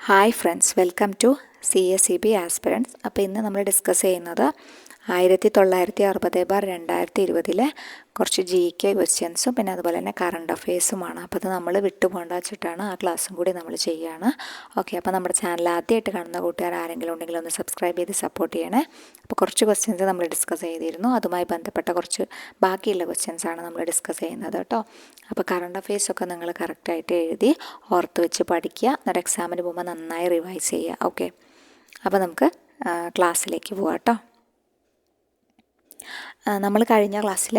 Hi friends, welcome to CSEB aspirants. അപ്പോൾ ഇന്ന് നമ്മൾ ഡിസ്കസ് ചെയ്യുന്നത് 1960/2020 കുറച്ച് GK ക്വസ്റ്റ്യൻസും പിന്നെ അതുപോലെ തന്നെ കറണ്ട് അഫെയർസുമാണ്. അപ്പോൾ അത് നമ്മൾ വിട്ടുപോകേണ്ട വെച്ചിട്ടാണ് ആ ക്ലാസ്സും കൂടി നമ്മൾ ചെയ്യുകയാണ്. ഓക്കെ, അപ്പോൾ നമ്മുടെ ചാനൽ ആദ്യമായിട്ട് കാണുന്ന കൂട്ടുകാർ ആരെങ്കിലും ഉണ്ടെങ്കിൽ ഒന്ന് സബ്സ്ക്രൈബ് ചെയ്ത് സപ്പോർട്ട് ചെയ്യണേ. അപ്പോൾ കുറച്ച് ക്വസ്റ്റ്യൻസ് നമ്മൾ ഡിസ്കസ് ചെയ്തിരുന്നു, അതുമായി ബന്ധപ്പെട്ട കുറച്ച് ബാക്കിയുള്ള ക്വസ്റ്റ്യൻസാണ് നമ്മൾ ഡിസ്കസ് ചെയ്യുന്നത് കേട്ടോ. അപ്പോൾ കറണ്ട് അഫെയർസൊക്കെ നിങ്ങൾ കറക്റ്റായിട്ട് എഴുതി ഓർത്ത് വെച്ച് പഠിക്കുക, എന്നിട്ട് എക്സാമിന് പോകുമ്പോൾ നന്നായി റിവൈസ് ചെയ്യുക. ഓക്കെ, അപ്പോൾ നമുക്ക് ക്ലാസ്സിലേക്ക് പോകാം കേട്ടോ. നമ്മൾ കഴിഞ്ഞ ക്ലാസ്സിൽ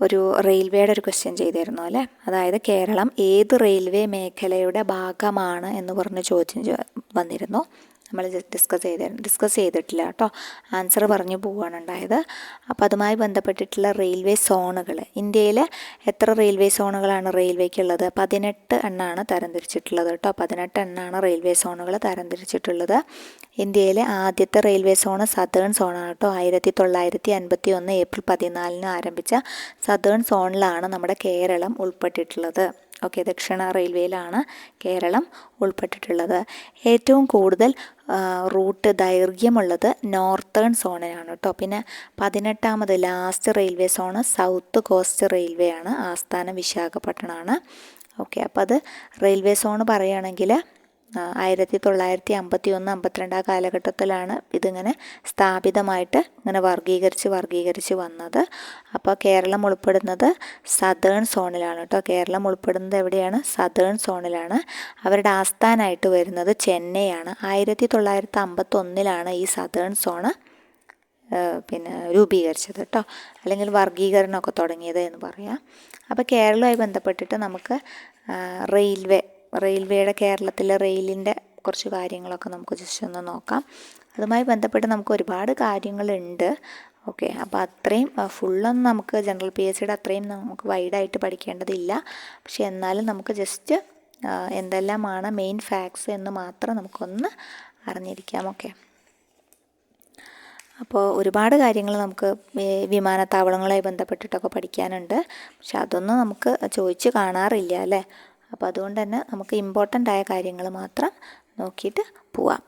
ഒരു റെയിൽവേയുടെ ഒരു ക്വസ്റ്റ്യൻ ചെയ്തിരുന്നു അല്ലേ, അതായത് കേരളം ഏത് റെയിൽവേ മേഖലയുടെ ഭാഗമാണ് എന്ന് പറഞ്ഞ് ചോദ്യം വന്നിരുന്നു. നമ്മൾ ഡിസ്കസ് ചെയ്തിട്ടില്ല കേട്ടോ, ആൻസർ പറഞ്ഞു പോവുകയാണ് ഉണ്ടായത്. അപ്പോൾ അതുമായി ബന്ധപ്പെട്ടിട്ടുള്ള റെയിൽവേ സോണുകൾ, ഇന്ത്യയിൽ എത്ര റെയിൽവേ സോണുകളാണ് റെയിൽവേക്കുള്ളത്? 18 എണ്ണമാണ് തരംതിരിച്ചിട്ടുള്ളത് കേട്ടോ. 18 എണ്ണമാണ് റെയിൽവേ സോണുകൾ തരംതിരിച്ചിട്ടുള്ളത്. ഇന്ത്യയിലെ ആദ്യത്തെ റെയിൽവേ സോണ് സതേൺ സോണാണ് കേട്ടോ. 1951 ഏപ്രിൽ 14 ആരംഭിച്ച സതേൺ സോണിലാണ് നമ്മുടെ കേരളം ഉൾപ്പെട്ടിട്ടുള്ളത്. ഓക്കെ, ദക്ഷിണ റെയിൽവേയിലാണ് കേരളം ഉൾപ്പെട്ടിട്ടുള്ളത്. ഏറ്റവും കൂടുതൽ റൂട്ട് ദൈർഘ്യമുള്ളത് നോർത്തേൺ സോണിനാണ് കേട്ടോ. പിന്നെ 18ാമത് last railway zone south coast railway ആണ്, ആസ്ഥാനം വിശാഖപട്ടണമാണ്. ഓക്കെ, അപ്പോൾ അത് റെയിൽവേ സോണ് പറയുകയാണെങ്കിൽ 1951-52 ആ കാലഘട്ടത്തിലാണ് ഇതിങ്ങനെ സ്ഥാപിതമായിട്ട് ഇങ്ങനെ വർഗീകരിച്ച് വന്നത്. അപ്പോൾ കേരളം ഉൾപ്പെടുന്നത് സതേൺ സോണിലാണ് കേട്ടോ. കേരളം ഉൾപ്പെടുന്നത് എവിടെയാണ്? സതേൺ സോണിലാണ്. അവരുടെ ആസ്ഥാനമായിട്ട് വരുന്നത് ചെന്നൈയാണ്. 1951 ഈ സതേൺ സോണ് രൂപീകരിച്ചത് കേട്ടോ, അല്ലെങ്കിൽ വർഗീകരണമൊക്കെ തുടങ്ങിയത് എന്ന് പറയാം. അപ്പോൾ കേരളവുമായി ബന്ധപ്പെട്ടിട്ട് നമുക്ക് റെയിൽവേയുടെ കേരളത്തിലെ റെയിലിൻ്റെ കുറച്ച് കാര്യങ്ങളൊക്കെ നമുക്ക് ജസ്റ്റ് ഒന്ന് നോക്കാം. അതുമായി ബന്ധപ്പെട്ട് നമുക്ക് ഒരുപാട് കാര്യങ്ങളുണ്ട്. ഓക്കെ, അപ്പോൾ അത്രയും ഫുള്ളൊന്നും നമുക്ക് ജനറൽ PSCയുടെ അത്രയും നമുക്ക് വൈഡായിട്ട് പഠിക്കേണ്ടതില്ല. പക്ഷെ എന്നാലും നമുക്ക് ജസ്റ്റ് എന്തെല്ലാമാണ് മെയിൻ ഫാക്ട്സ് എന്ന് മാത്രം നമുക്കൊന്ന് അറിഞ്ഞിരിക്കാം. ഓക്കെ, അപ്പോൾ ഒരുപാട് കാര്യങ്ങൾ നമുക്ക് വിമാനത്താവളങ്ങളുമായി ബന്ധപ്പെട്ടിട്ടൊക്കെ പഠിക്കാനുണ്ട്. പക്ഷെ അതൊന്നും നമുക്ക് ചോദിച്ച് കാണാറില്ല അല്ലേ. അപ്പോൾ അതുകൊണ്ട് തന്നെ നമുക്ക് ഇമ്പോർട്ടൻ്റ് ആയ കാര്യങ്ങൾ മാത്രം നോക്കിയിട്ട് പോവാം.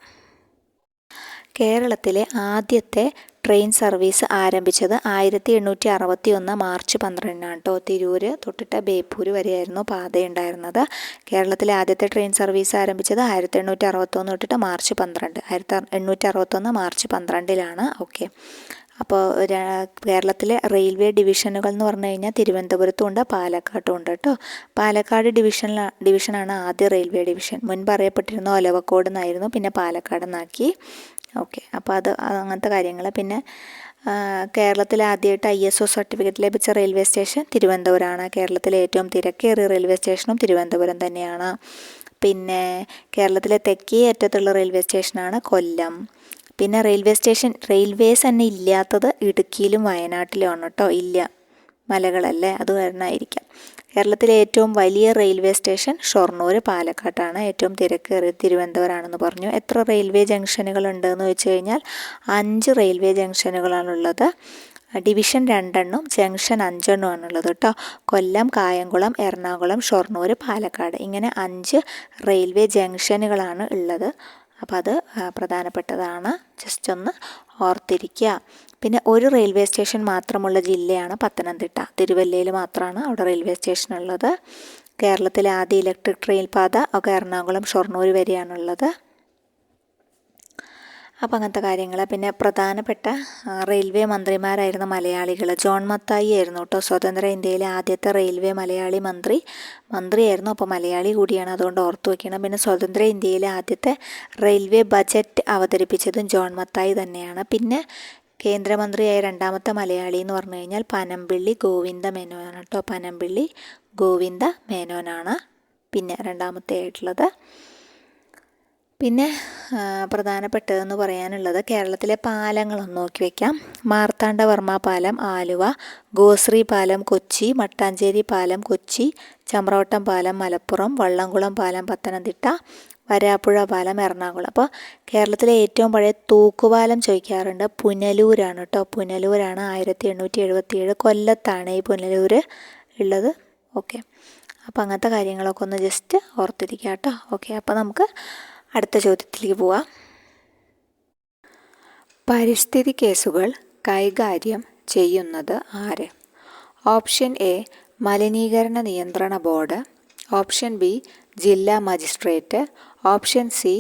കേരളത്തിലെ ആദ്യത്തെ ട്രെയിൻ സർവീസ് ആരംഭിച്ചത് 1861 മാർച്ച് 12 കേട്ടോ. തിരൂർ തൊട്ടിട്ട് ബേപ്പൂർ വരെയായിരുന്നു പാതയുണ്ടായിരുന്നത്. കേരളത്തിലെ ആദ്യത്തെ ട്രെയിൻ സർവീസ് ആരംഭിച്ചത് 1861 തൊട്ടിട്ട് മാർച്ച് 12, 1861 മാർച്ച് 12 ഓക്കെ, അപ്പോൾ കേരളത്തിലെ റെയിൽവേ ഡിവിഷനുകൾ എന്ന് പറഞ്ഞു കഴിഞ്ഞാൽ തിരുവനന്തപുരത്തും ഉണ്ട്, പാലക്കാട്ടും ഉണ്ട് കേട്ടോ. പാലക്കാട് ഡിവിഷനാണ് ആദ്യ റെയിൽവേ ഡിവിഷൻ. മുൻപ് അറിയപ്പെട്ടിരുന്ന ഒലവക്കോട് എന്നായിരുന്നു, പിന്നെ പാലക്കാട് എന്നാക്കി. ഓക്കെ, അപ്പോൾ അത് അങ്ങനത്തെ കാര്യങ്ങൾ. പിന്നെ കേരളത്തിൽ ആദ്യമായിട്ട് ISO സർട്ടിഫിക്കറ്റ് ലഭിച്ച റെയിൽവേ സ്റ്റേഷൻ തിരുവനന്തപുരമാണ്. കേരളത്തിലെ ഏറ്റവും തിരക്കേറിയ റെയിൽവേ സ്റ്റേഷനും തിരുവനന്തപുരം തന്നെയാണ്. പിന്നെ കേരളത്തിലെ തെക്കേ അറ്റത്തുള്ള റെയിൽവേ സ്റ്റേഷനാണ് കൊല്ലം. പിന്നെ റെയിൽവേസ് തന്നെ ഇല്ലാത്തത് ഇടുക്കിയിലും വയനാട്ടിലുമാണ് കേട്ടോ. ഇല്ല, മലകളല്ലേ, അത് കാരണമായിരിക്കാം. കേരളത്തിലെ ഏറ്റവും വലിയ റെയിൽവേ സ്റ്റേഷൻ ഷൊർണൂർ, പാലക്കാട്ടാണ്. ഏറ്റവും തിരക്കേറിയത് തിരുവനന്തപുരമാണെന്ന് പറഞ്ഞു. എത്ര റെയിൽവേ ജംഗ്ഷനുകൾ ഉണ്ടെന്ന് വെച്ച് കഴിഞ്ഞാൽ 5 റെയിൽവേ ജംഗ്ഷനുകളാണുള്ളത്. ഡിവിഷൻ 2 ജംഗ്ഷൻ 5 ആണുള്ളത് കേട്ടോ. കൊല്ലം, കായംകുളം, എറണാകുളം, ഷൊർണൂർ, പാലക്കാട്, ഇങ്ങനെ 5 റെയിൽവേ ജംഗ്ഷനുകളാണ് ഉള്ളത്. അപ്പോൾ അത് പ്രധാനപ്പെട്ടതാണ്, ജസ്റ്റ് ഒന്ന് ഓർത്തിരിക്കുക. പിന്നെ ഒരു റെയിൽവേ സ്റ്റേഷൻ മാത്രമുള്ള ജില്ലയാണ് പത്തനംതിട്ട. തിരുവല്ലയിൽ മാത്രമാണ് അവിടെ റെയിൽവേ സ്റ്റേഷൻ ഉള്ളത്. കേരളത്തിലെ ആദ്യ ഇലക്ട്രിക് ട്രെയിൻ പാത ഒക്കെ എറണാകുളം ഷൊർണൂർ വരെയാണുള്ളത്. അപ്പോൾ അങ്ങനത്തെ കാര്യങ്ങൾ. പിന്നെ പ്രധാനപ്പെട്ട റെയിൽവേ മന്ത്രിമാരായിരുന്ന മലയാളികൾ. ജോൺ മത്തായി ആയിരുന്നു കേട്ടോ സ്വതന്ത്ര ഇന്ത്യയിലെ ആദ്യത്തെ റെയിൽവേ മലയാളി മന്ത്രിയായിരുന്നു. അപ്പോൾ മലയാളി കൂടിയാണ്, അതുകൊണ്ട് ഓർത്തു വയ്ക്കണം. പിന്നെ സ്വതന്ത്ര ഇന്ത്യയിലെ ആദ്യത്തെ റെയിൽവേ ബജറ്റ് അവതരിപ്പിച്ചതും ജോൺ മത്തായി തന്നെയാണ്. പിന്നെ കേന്ദ്രമന്ത്രിയായ രണ്ടാമത്തെ മലയാളി എന്ന് പറഞ്ഞു കഴിഞ്ഞാൽ പനമ്പിള്ളി ഗോവിന്ദ മേനോനാണ് കേട്ടോ. പനമ്പിള്ളി ഗോവിന്ദ മേനോനാണ് പിന്നെ രണ്ടാമത്തെ ആയിട്ടുള്ളത്. പിന്നെ പ്രധാനപ്പെട്ടതെന്ന് പറയാനുള്ളത് കേരളത്തിലെ പാലങ്ങളൊന്ന് നോക്കി വയ്ക്കാം. മാർത്താണ്ഡവർമ്മ പാലം ആലുവ, ഗോശ്രീ പാലം കൊച്ചി, മട്ടാഞ്ചേരി പാലം കൊച്ചി, ചമ്രവട്ടം പാലം മലപ്പുറം, വള്ളംകുളം പാലം പത്തനംതിട്ട, വരാപ്പുഴ പാലം എറണാകുളം. അപ്പോൾ കേരളത്തിലെ ഏറ്റവും പഴയ തൂക്കുപാലം ചോദിക്കാറുണ്ട്, പുനലൂരാണ് കേട്ടോ. പുനലൂരാണ്. 1877 കൊല്ലത്താണ് ഈ പുനലൂർ ഉള്ളത്. ഓക്കെ, അപ്പോൾ അങ്ങനത്തെ കാര്യങ്ങളൊക്കെ ഒന്ന് ജസ്റ്റ് ഓർത്തിരിക്കുക കേട്ടോ. ഓക്കെ, അപ്പോൾ നമുക്ക് അടുത്ത ചോദ്യത്തിലേക്ക് പോവാം. പരിസ്ഥിതി കേസുകൾ കൈകാര്യം ചെയ്യുന്നത് ആര്? ഓപ്ഷൻ എ മലിനീകരണ നിയന്ത്രണ ബോർഡ്, ഓപ്ഷൻ ബി ജില്ലാ magistrate, option C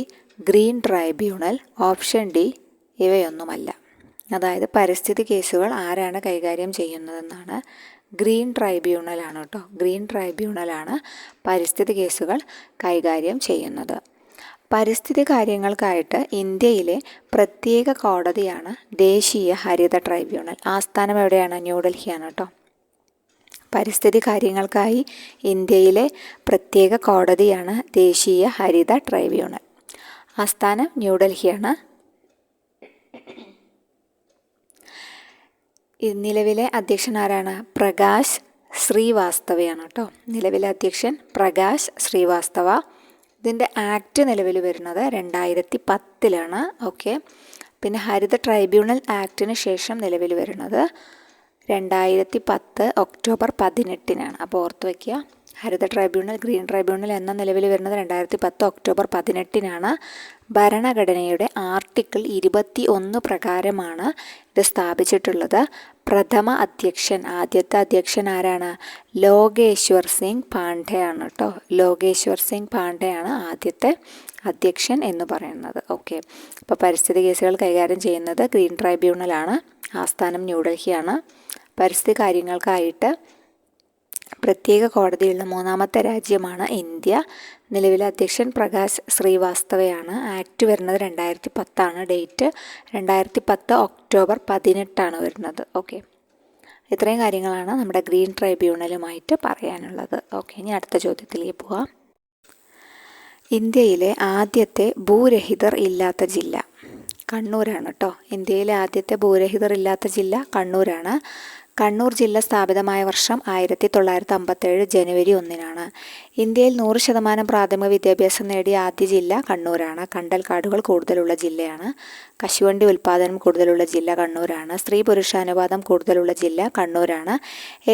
green tribunal, option D ഇവയൊന്നുമല്ല. അതായത് പരിസ്ഥിതി കേസുകൾ ആരാണ് കൈകാര്യം ചെയ്യുന്നതെന്നാണ്. ഗ്രീൻ ട്രൈബ്യൂണലാണ് കേട്ടോ. ഗ്രീൻ ട്രൈബ്യൂണലാണ് പരിസ്ഥിതി കേസുകൾ കൈകാര്യം ചെയ്യുന്നത്. പരിസ്ഥിതി കാര്യങ്ങൾക്കായിട്ട് ഇന്ത്യയിലെ പ്രത്യേക കോടതിയാണ് ദേശീയ ഹരിത ട്രൈബ്യൂണൽ. ആസ്ഥാനം എവിടെയാണ്? ന്യൂഡൽഹിയാണ് കേട്ടോ. പരിസ്ഥിതി കാര്യങ്ങൾക്കായി ഇന്ത്യയിലെ പ്രത്യേക കോടതിയാണ് ദേശീയ ഹരിത ട്രൈബ്യൂണൽ. ആസ്ഥാനം ന്യൂഡൽഹിയാണ്. നിലവിലെ അധ്യക്ഷൻ ആരാണ്? പ്രകാശ് ശ്രീവാസ്തവയാണ് കേട്ടോ. നിലവിലെ അധ്യക്ഷൻ പ്രകാശ് ശ്രീവാസ്തവ. ഇതിൻ്റെ ആക്ട് നിലവിൽ വരുന്നത് 2010 ഓക്കെ. പിന്നെ ഹരിത ട്രൈബ്യൂണൽ ആക്ടിന് ശേഷം നിലവിൽ വരുന്നത് 2010 ഒക്ടോബർ 18 അപ്പോൾ ഓർത്ത് വയ്ക്കുക. ഹരിത ട്രൈബ്യൂണൽ, ഗ്രീൻ ട്രൈബ്യൂണൽ എന്ന നിലവിൽ വരുന്നത് 2010 ഒക്ടോബർ 18 ഭരണഘടനയുടെ ആർട്ടിക്കിൾ 21 പ്രകാരമാണ് ഇത് സ്ഥാപിച്ചിട്ടുള്ളത്. പ്രഥമ അധ്യക്ഷൻ, ആദ്യത്തെ അധ്യക്ഷൻ ആരാണ്? ലോകേശ്വർ സിംഗ് പാണ്ഡെയാണ് കേട്ടോ. ലോകേശ്വർ സിംഗ് പാണ്ഡെയാണ് ആദ്യത്തെ അധ്യക്ഷൻ എന്ന് പറയുന്നത്. ഓക്കെ. അപ്പോൾ പരിസ്ഥിതി കേസുകൾ കൈകാര്യം ചെയ്യുന്നത് ഗ്രീൻ ട്രൈബ്യൂണലാണ്. ആസ്ഥാനം ന്യൂഡൽഹിയാണ്. പരിസ്ഥിതി കാര്യങ്ങൾക്കായിട്ട് പ്രത്യേക കോടതിയുള്ള മൂന്നാമത്തെ രാജ്യമാണ് ഇന്ത്യ. നിലവിലെ അധ്യക്ഷൻ പ്രകാശ് ശ്രീവാസ്തവയാണ്. ആക്ട് വരുന്നത് 2010 ഡേറ്റ് 2010 ഒക്ടോബർ 18 വരുന്നത്. ഓക്കെ. ഇത്രയും കാര്യങ്ങളാണ് നമ്മുടെ ഗ്രീൻ ട്രൈബ്യൂണലുമായിട്ട് പറയാനുള്ളത്. ഓക്കെ. ഇനി അടുത്ത ചോദ്യത്തിലേക്ക് പോവാം. ഇന്ത്യയിലെ ആദ്യത്തെ ഭൂരഹിതർ ഇല്ലാത്ത ജില്ല കണ്ണൂരാണ് കേട്ടോ. ഇന്ത്യയിലെ ആദ്യത്തെ ഭൂരഹിതർ ഇല്ലാത്ത ജില്ല കണ്ണൂരാണ്. കണ്ണൂർ ജില്ല സ്ഥാപിതമായ വർഷം 1957 ജനുവരി 1 ഇന്ത്യയിൽ 100% പ്രാഥമിക വിദ്യാഭ്യാസം നേടിയ ആദ്യ ജില്ല കണ്ണൂരാണ്. കണ്ടൽക്കാടുകൾ കൂടുതലുള്ള ജില്ലയാണ്. കശുവണ്ടി ഉൽപ്പാദനം കൂടുതലുള്ള ജില്ല കണ്ണൂരാണ്. സ്ത്രീ പുരുഷാനുപാതം കൂടുതലുള്ള ജില്ല കണ്ണൂരാണ്.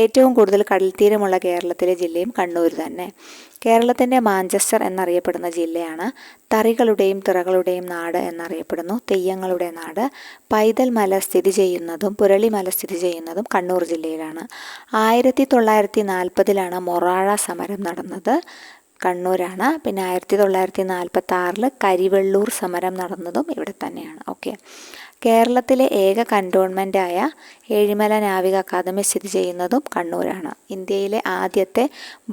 ഏറ്റവും കൂടുതൽ കടൽത്തീരമുള്ള കേരളത്തിലെ ജില്ലയും കണ്ണൂർ തന്നെ. കേരളത്തിൻ്റെ മാഞ്ചസ്റ്റർ എന്നറിയപ്പെടുന്ന ജില്ലയാണ്. തറികളുടെയും തിറകളുടെയും നാട് എന്നറിയപ്പെടുന്നു. തെയ്യങ്ങളുടെ നാട്. പൈതൽ മല സ്ഥിതി ചെയ്യുന്നതും പുരളിമല സ്ഥിതി ചെയ്യുന്നതും കണ്ണൂർ ജില്ലയിലാണ്. 1940 മൊറാഴ സമരം നടന്നത് കണ്ണൂരാണ്. പിന്നെ 1946 കരിവെള്ളൂർ സമരം നടന്നതും ഇവിടെ തന്നെയാണ്. ഓക്കെ. കേരളത്തിലെ ഏക കൻ്റോൺമെൻറ്റായ ഏഴിമല നാവിക അക്കാദമി സ്ഥിതി ചെയ്യുന്നതും കണ്ണൂരാണ്. ഇന്ത്യയിലെ ആദ്യത്തെ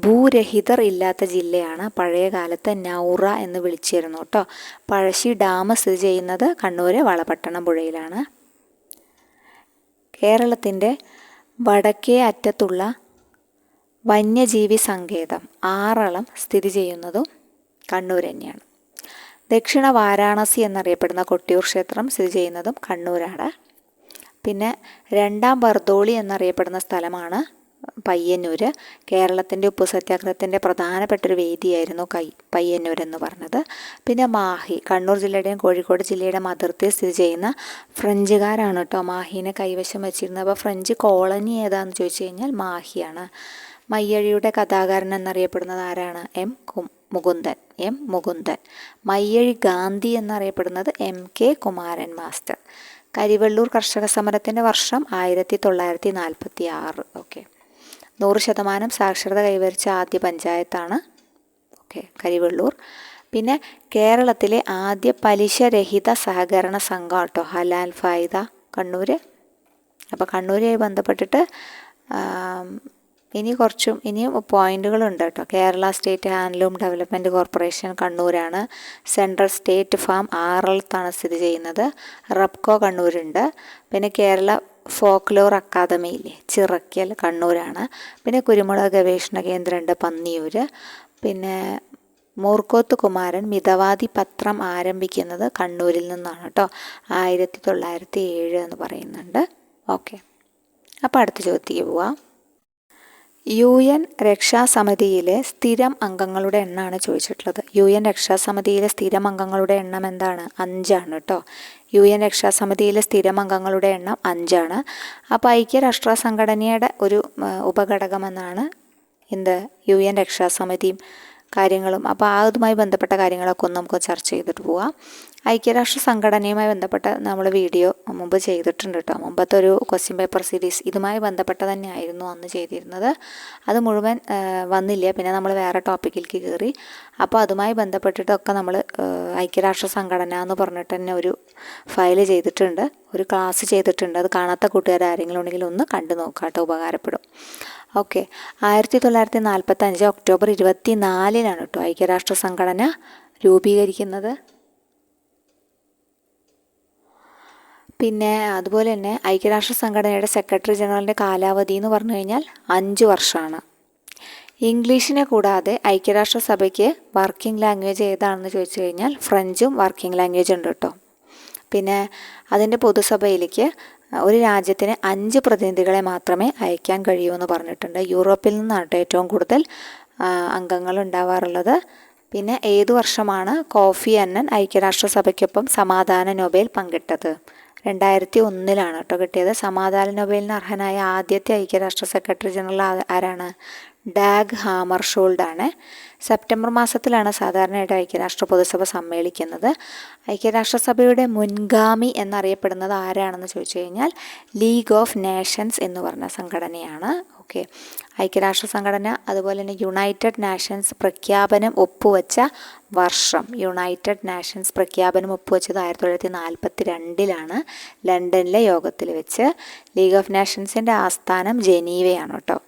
ഭൂരഹിതർ ഇല്ലാത്ത ജില്ലയാണ്. പഴയ കാലത്ത് നൗറ എന്ന് വിളിച്ചിരുന്നു കേട്ടോ. പഴശ്ശി ഡാം സ്ഥിതി ചെയ്യുന്നത് കണ്ണൂർ വളപട്ടണം പുഴയിലാണ്. കേരളത്തിൻ്റെ വടക്കേ അറ്റത്തുള്ള വന്യജീവി സങ്കേതം ആറളം സ്ഥിതി ചെയ്യുന്നതും കണ്ണൂർ തന്നെയാണ്. ദക്ഷിണ വാരാണസി എന്നറിയപ്പെടുന്ന കൊട്ടിയൂർ ക്ഷേത്രം സ്ഥിതി ചെയ്യുന്നതും കണ്ണൂരാണ്. പിന്നെ രണ്ടാം ബർദോളി എന്നറിയപ്പെടുന്ന സ്ഥലമാണ് പയ്യന്നൂർ. കേരളത്തിൻ്റെ ഉപ്പു സത്യാഗ്രഹത്തിൻ്റെ പ്രധാനപ്പെട്ടൊരു വേദിയായിരുന്നു പയ്യന്നൂർ എന്ന് പറഞ്ഞത്. പിന്നെ മാഹി, കണ്ണൂർ ജില്ലയുടെയും കോഴിക്കോട് ജില്ലയുടെ അതിർത്തിയിൽ സ്ഥിതി ചെയ്യുന്ന ഫ്രഞ്ചുകാരാണ് കേട്ടോ മാഹീനെ കൈവശം വെച്ചിരുന്നത്. അപ്പോൾ ഫ്രഞ്ച് കോളനി ഏതാണെന്ന് ചോദിച്ചു കഴിഞ്ഞാൽ മാഹിയാണ്. മയ്യഴിയുടെ കഥാകാരൻ എന്നറിയപ്പെടുന്നത് ആരാണ്? എം മുകുന്ദൻ. മയ്യഴി ഗാന്ധി എന്നറിയപ്പെടുന്നത് MK കുമാരൻ മാസ്റ്റർ. കരിവെള്ളൂർ കർഷക സമരത്തിൻ്റെ വർഷം 1946. ഓക്കെ. 100% സാക്ഷരത കൈവരിച്ച ആദ്യ പഞ്ചായത്താണ് ഓക്കെ കരിവെള്ളൂർ. പിന്നെ കേരളത്തിലെ ആദ്യ പലിശരഹിത സഹകരണ സംഘം കേട്ടോ ഹലാൽ ഫായിദ കണ്ണൂർ. അപ്പോൾ കണ്ണൂരുമായി ബന്ധപ്പെട്ടിട്ട് ഇനിയും പോയിന്റുകളുണ്ട് കേട്ടോ. Kerala state handloom development corporation കണ്ണൂരാണ്. സെൻട്രൽ സ്റ്റേറ്റ് ഫാം ആറളത്താണ് സ്ഥിതി ചെയ്യുന്നത്. റബ്കോ കണ്ണൂരുണ്ട്. പിന്നെ കേരള ഫോക്ലോർ അക്കാദമി ഇല്ലേ ചിറക്കൽ കണ്ണൂരാണ്. പിന്നെ കുരുമുളക് ഗവേഷണ കേന്ദ്രമുണ്ട് പന്നിയൂർ. പിന്നെ മൂർക്കോത്ത് കുമാരൻ മിതവാദി പത്രം ആരംഭിക്കുന്നത് കണ്ണൂരിൽ നിന്നാണ് കേട്ടോ. 1907 എന്ന് പറയുന്നുണ്ട്. ഓക്കെ. അപ്പോൾ അടുത്ത ചോദ്യത്തിലേക്ക് പോവാം. UN രക്ഷാസമിതിയിലെ സ്ഥിരം അംഗങ്ങളുടെ എണ്ണമാണ് ചോദിച്ചിട്ടുള്ളത്. UN രക്ഷാസമിതിയിലെ സ്ഥിരം അംഗങ്ങളുടെ എണ്ണം എന്താണ്? 5 കേട്ടോ. UN രക്ഷാസമിതിയിലെ സ്ഥിരം അംഗങ്ങളുടെ എണ്ണം 5. അപ്പോൾ ഐക്യരാഷ്ട്ര സംഘടനയുടെ ഒരു ഉപഘടകമെന്നാണ് UN രക്ഷാസമിതി കാര്യങ്ങളും, അപ്പോൾ അതുമായി ബന്ധപ്പെട്ട കാര്യങ്ങളൊക്കെ ഒന്ന് നമുക്ക് ചർച്ച ചെയ്തിട്ട് പോവാം. ഐക്യരാഷ്ട്ര സംഘടനയുമായി ബന്ധപ്പെട്ട നമ്മൾ വീഡിയോ മുമ്പ് ചെയ്തിട്ടുണ്ട് കേട്ടോ. മുമ്പത്തെ ഒരു ക്വസ്റ്റ്യൻ പേപ്പർ സീരീസ് ഇതുമായി ബന്ധപ്പെട്ട തന്നെയായിരുന്നു അന്ന് ചെയ്തിരുന്നത്. അത് മുഴുവൻ വന്നില്ല, പിന്നെ നമ്മൾ വേറെ ടോപ്പിക്കിലേക്ക് കയറി. അപ്പോൾ അതുമായി ബന്ധപ്പെട്ടിട്ടൊക്കെ നമ്മൾ ഐക്യരാഷ്ട്ര സംഘടന എന്ന് പറഞ്ഞിട്ട് തന്നെ ഒരു ഫയൽ ചെയ്തിട്ടുണ്ട്, ഒരു ക്ലാസ് ചെയ്തിട്ടുണ്ട്. അത് കാണാത്ത കൂട്ടുകാർ ആരെങ്കിലും ഉണ്ടെങ്കിൽ ഒന്ന് കണ്ടു നോക്കാം കേട്ടോ, ഉപകാരപ്പെടും. ഓക്കെ, 1945 ഒക്ടോബർ 24 കേട്ടോ ഐക്യരാഷ്ട്ര സംഘടന രൂപീകരിക്കുന്നത്. പിന്നെ അതുപോലെ തന്നെ ഐക്യരാഷ്ട്ര സംഘടനയുടെ സെക്രട്ടറി ജനറലിൻ്റെ കാലാവധി എന്ന് പറഞ്ഞു കഴിഞ്ഞാൽ 5 വർഷമാണ്. ഇംഗ്ലീഷിനെ കൂടാതെ ഐക്യരാഷ്ട്രസഭയ്ക്ക് വർക്കിംഗ് ലാംഗ്വേജ് ഏതാണെന്ന് ചോദിച്ചു കഴിഞ്ഞാൽ ഫ്രഞ്ചും വർക്കിംഗ് ലാംഗ്വേജ് ഉണ്ട് കേട്ടോ. പിന്നെ അതിൻ്റെ പൊതുസഭയിലേക്ക് ഒരു രാജ്യത്തിന് 5 പ്രതിനിധികളെ മാത്രമേ അയക്കാൻ കഴിയൂ എന്ന് പറഞ്ഞിട്ടുണ്ട്. യൂറോപ്പിൽ നിന്നാണ് ഏറ്റവും കൂടുതൽ അംഗങ്ങൾ ഉണ്ടാവാറുള്ളത്. പിന്നെ ഏതു വർഷമാണ് കോഫി അന്നൻ ഐക്യരാഷ്ട്രസഭയ്ക്കൊപ്പം സമാധാന നൊബേൽ പങ്കിട്ടത്? 2001 കേട്ടോ കിട്ടിയത്. സമാധാന നൊബേലിന് അർഹനായ ആദ്യത്തെ ഐക്യരാഷ്ട്ര സെക്രട്ടറി ജനറൽ ആരാണ്? ഡാഗ് ഹാമർഷോൾഡ് ആണ്. സെപ്റ്റംബർ മാസത്തിലാണ് സാധാരണയായിട്ട് ഐക്യരാഷ്ട്ര പൊതുസഭ സമ്മേളിക്കുന്നത്. ഐക്യരാഷ്ട്രസഭയുടെ മുൻഗാമി എന്നറിയപ്പെടുന്നത് ആരാണെന്ന് ചോദിച്ചു കഴിഞ്ഞാൽ ലീഗ് ഓഫ് നേഷൻസ് എന്ന് പറഞ്ഞ സംഘടനയാണ്. ഓക്കെ, ഐക്യരാഷ്ട്ര സംഘടന അതുപോലെ തന്നെ യുണൈറ്റഡ് നാഷൻസ് പ്രഖ്യാപനം ഒപ്പുവെച്ച വർഷം, യുണൈറ്റഡ് നാഷൻസ് പ്രഖ്യാപനം ഒപ്പുവെച്ചത് 1942 ലണ്ടനിലെ യോഗത്തിൽ വെച്ച്. ലീഗ് ഓഫ് നേഷൻസിൻ്റെ ആസ്ഥാനം ജനീവയാണ് കേട്ടോ.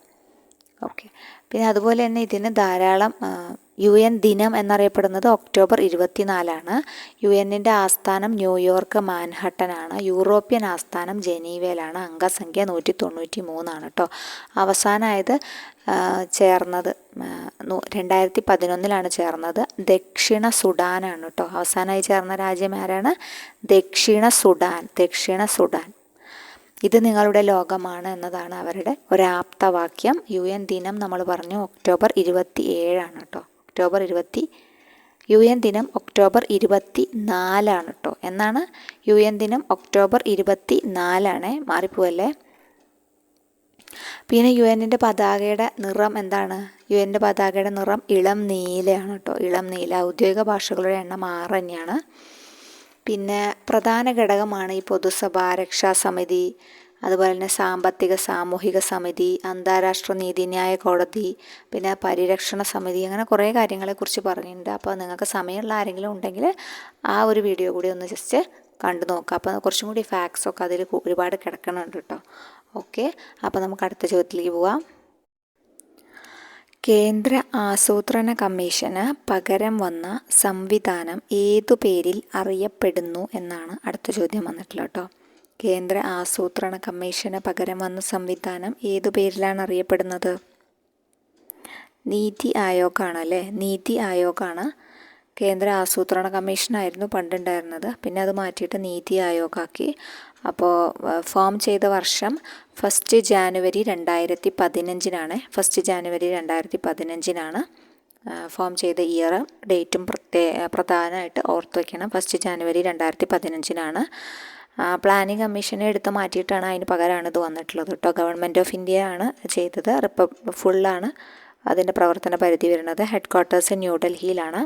ഓക്കെ, പിന്നെ അതുപോലെ തന്നെ ഇതിന് ധാരാളം UN ദിനം എന്നറിയപ്പെടുന്നത് ഒക്ടോബർ 24. UN-ൻ്റെ ആസ്ഥാനം ന്യൂയോർക്ക് മാൻഹട്ടനാണ്. യൂറോപ്യൻ ആസ്ഥാനം ജനീവയിലാണ്. അംഗസംഖ്യ 193 കേട്ടോ. അവസാനമായത് ചേർന്നത് 2011 ചേർന്നത് ദക്ഷിണ സുഡാനാണ് കേട്ടോ. അവസാനമായി ചേർന്ന രാജ്യം ആരാണ്? ദക്ഷിണ സുഡാൻ. ഇത് നിങ്ങളുടെ ലോകമാണ് എന്നതാണ് അവരുടെ ഒരാപ്തവാക്യം. UN ദിനം നമ്മൾ പറഞ്ഞു ഒക്ടോബർ 27 കേട്ടോ. UN ദിനം ഒക്ടോബർ 24 കേട്ടോ. എന്നാണ് UN ദിനം ഒക്ടോബർ 24, മാറിപ്പോവല്ലേ. പിന്നെ UN-ൻ്റെ പതാകയുടെ നിറം എന്താണ്? UN-ൻ്റെ പതാകയുടെ നിറം ഇളം നീലയാണ് കേട്ടോ. ഇളം നീല. ഔദ്യോഗിക ഭാഷകളുടെ എണ്ണം 6 തന്നെയാണ്. പിന്നെ പ്രധാന ഘടകമാണ് ഈ പൊതുസഭ, രക്ഷാസമിതി, അതുപോലെ തന്നെ സാമ്പത്തിക സാമൂഹിക സമിതി, അന്താരാഷ്ട്ര നീതിന്യായ കോടതി, പിന്നെ പരിരക്ഷണ സമിതി, അങ്ങനെ കുറേ കാര്യങ്ങളെക്കുറിച്ച് പറഞ്ഞിട്ടുണ്ട്. അപ്പോൾ നിങ്ങൾക്ക് സമയമുള്ള ആരെങ്കിലും ഉണ്ടെങ്കിൽ ആ ഒരു വീഡിയോ കൂടി ഒന്ന് ജസ്റ്റ് കണ്ടു നോക്കുക. അപ്പോൾ കുറച്ചും കൂടി ഫാക്ട്സൊക്കെ അതിൽ ഒരുപാട് കിടക്കണുണ്ട് കേട്ടോ. ഓക്കെ, അപ്പോൾ നമുക്ക് അടുത്ത ചോദ്യത്തിലേക്ക് പോവാം. കേന്ദ്ര ആസൂത്രണ കമ്മീഷന് പകരം വന്ന സംവിധാനം ഏതു പേരിൽ അറിയപ്പെടുന്നു എന്നാണ് അടുത്ത ചോദ്യം വന്നിട്ടുള്ളത് കേട്ടോ. കേന്ദ്ര ആസൂത്രണ കമ്മീഷന് പകരം വന്ന സംവിധാനം ഏതു പേരിലാണ് അറിയപ്പെടുന്നത്? നീതി ആയോഗാണ് അല്ലേ. നീതി ആയോഗാണ്. കേന്ദ്ര ആസൂത്രണ കമ്മീഷനായിരുന്നു പണ്ടുണ്ടായിരുന്നത്, പിന്നെ അത് മാറ്റിയിട്ട് നീതി ആയോഗാക്കി. അപ്പോൾ ഫോം ചെയ്ത വർഷം 1 ജാനുവരി 2015 1 ജാനുവരി 2015 ഫോം ചെയ്ത ഇയർ, ഡേറ്റും പ്രധാനമായിട്ട് ഓർത്ത് വയ്ക്കണം. 1 ജാനുവരി 2015 പ്ലാനിംഗ് കമ്മീഷനെ എടുത്ത് മാറ്റിയിട്ടാണ് അതിന് പകരമാണ് ഇത് വന്നിട്ടുള്ളത് കേട്ടോ. ഗവൺമെൻറ് ഓഫ് ഇന്ത്യ ആണ് ചെയ്തത്. ഫുള്ളാണ് അതിൻ്റെ പ്രവർത്തന പരിധി വരുന്നത്. ഹെഡ് ക്വാർട്ടേഴ്സ് ന്യൂഡൽഹിയിലാണ്.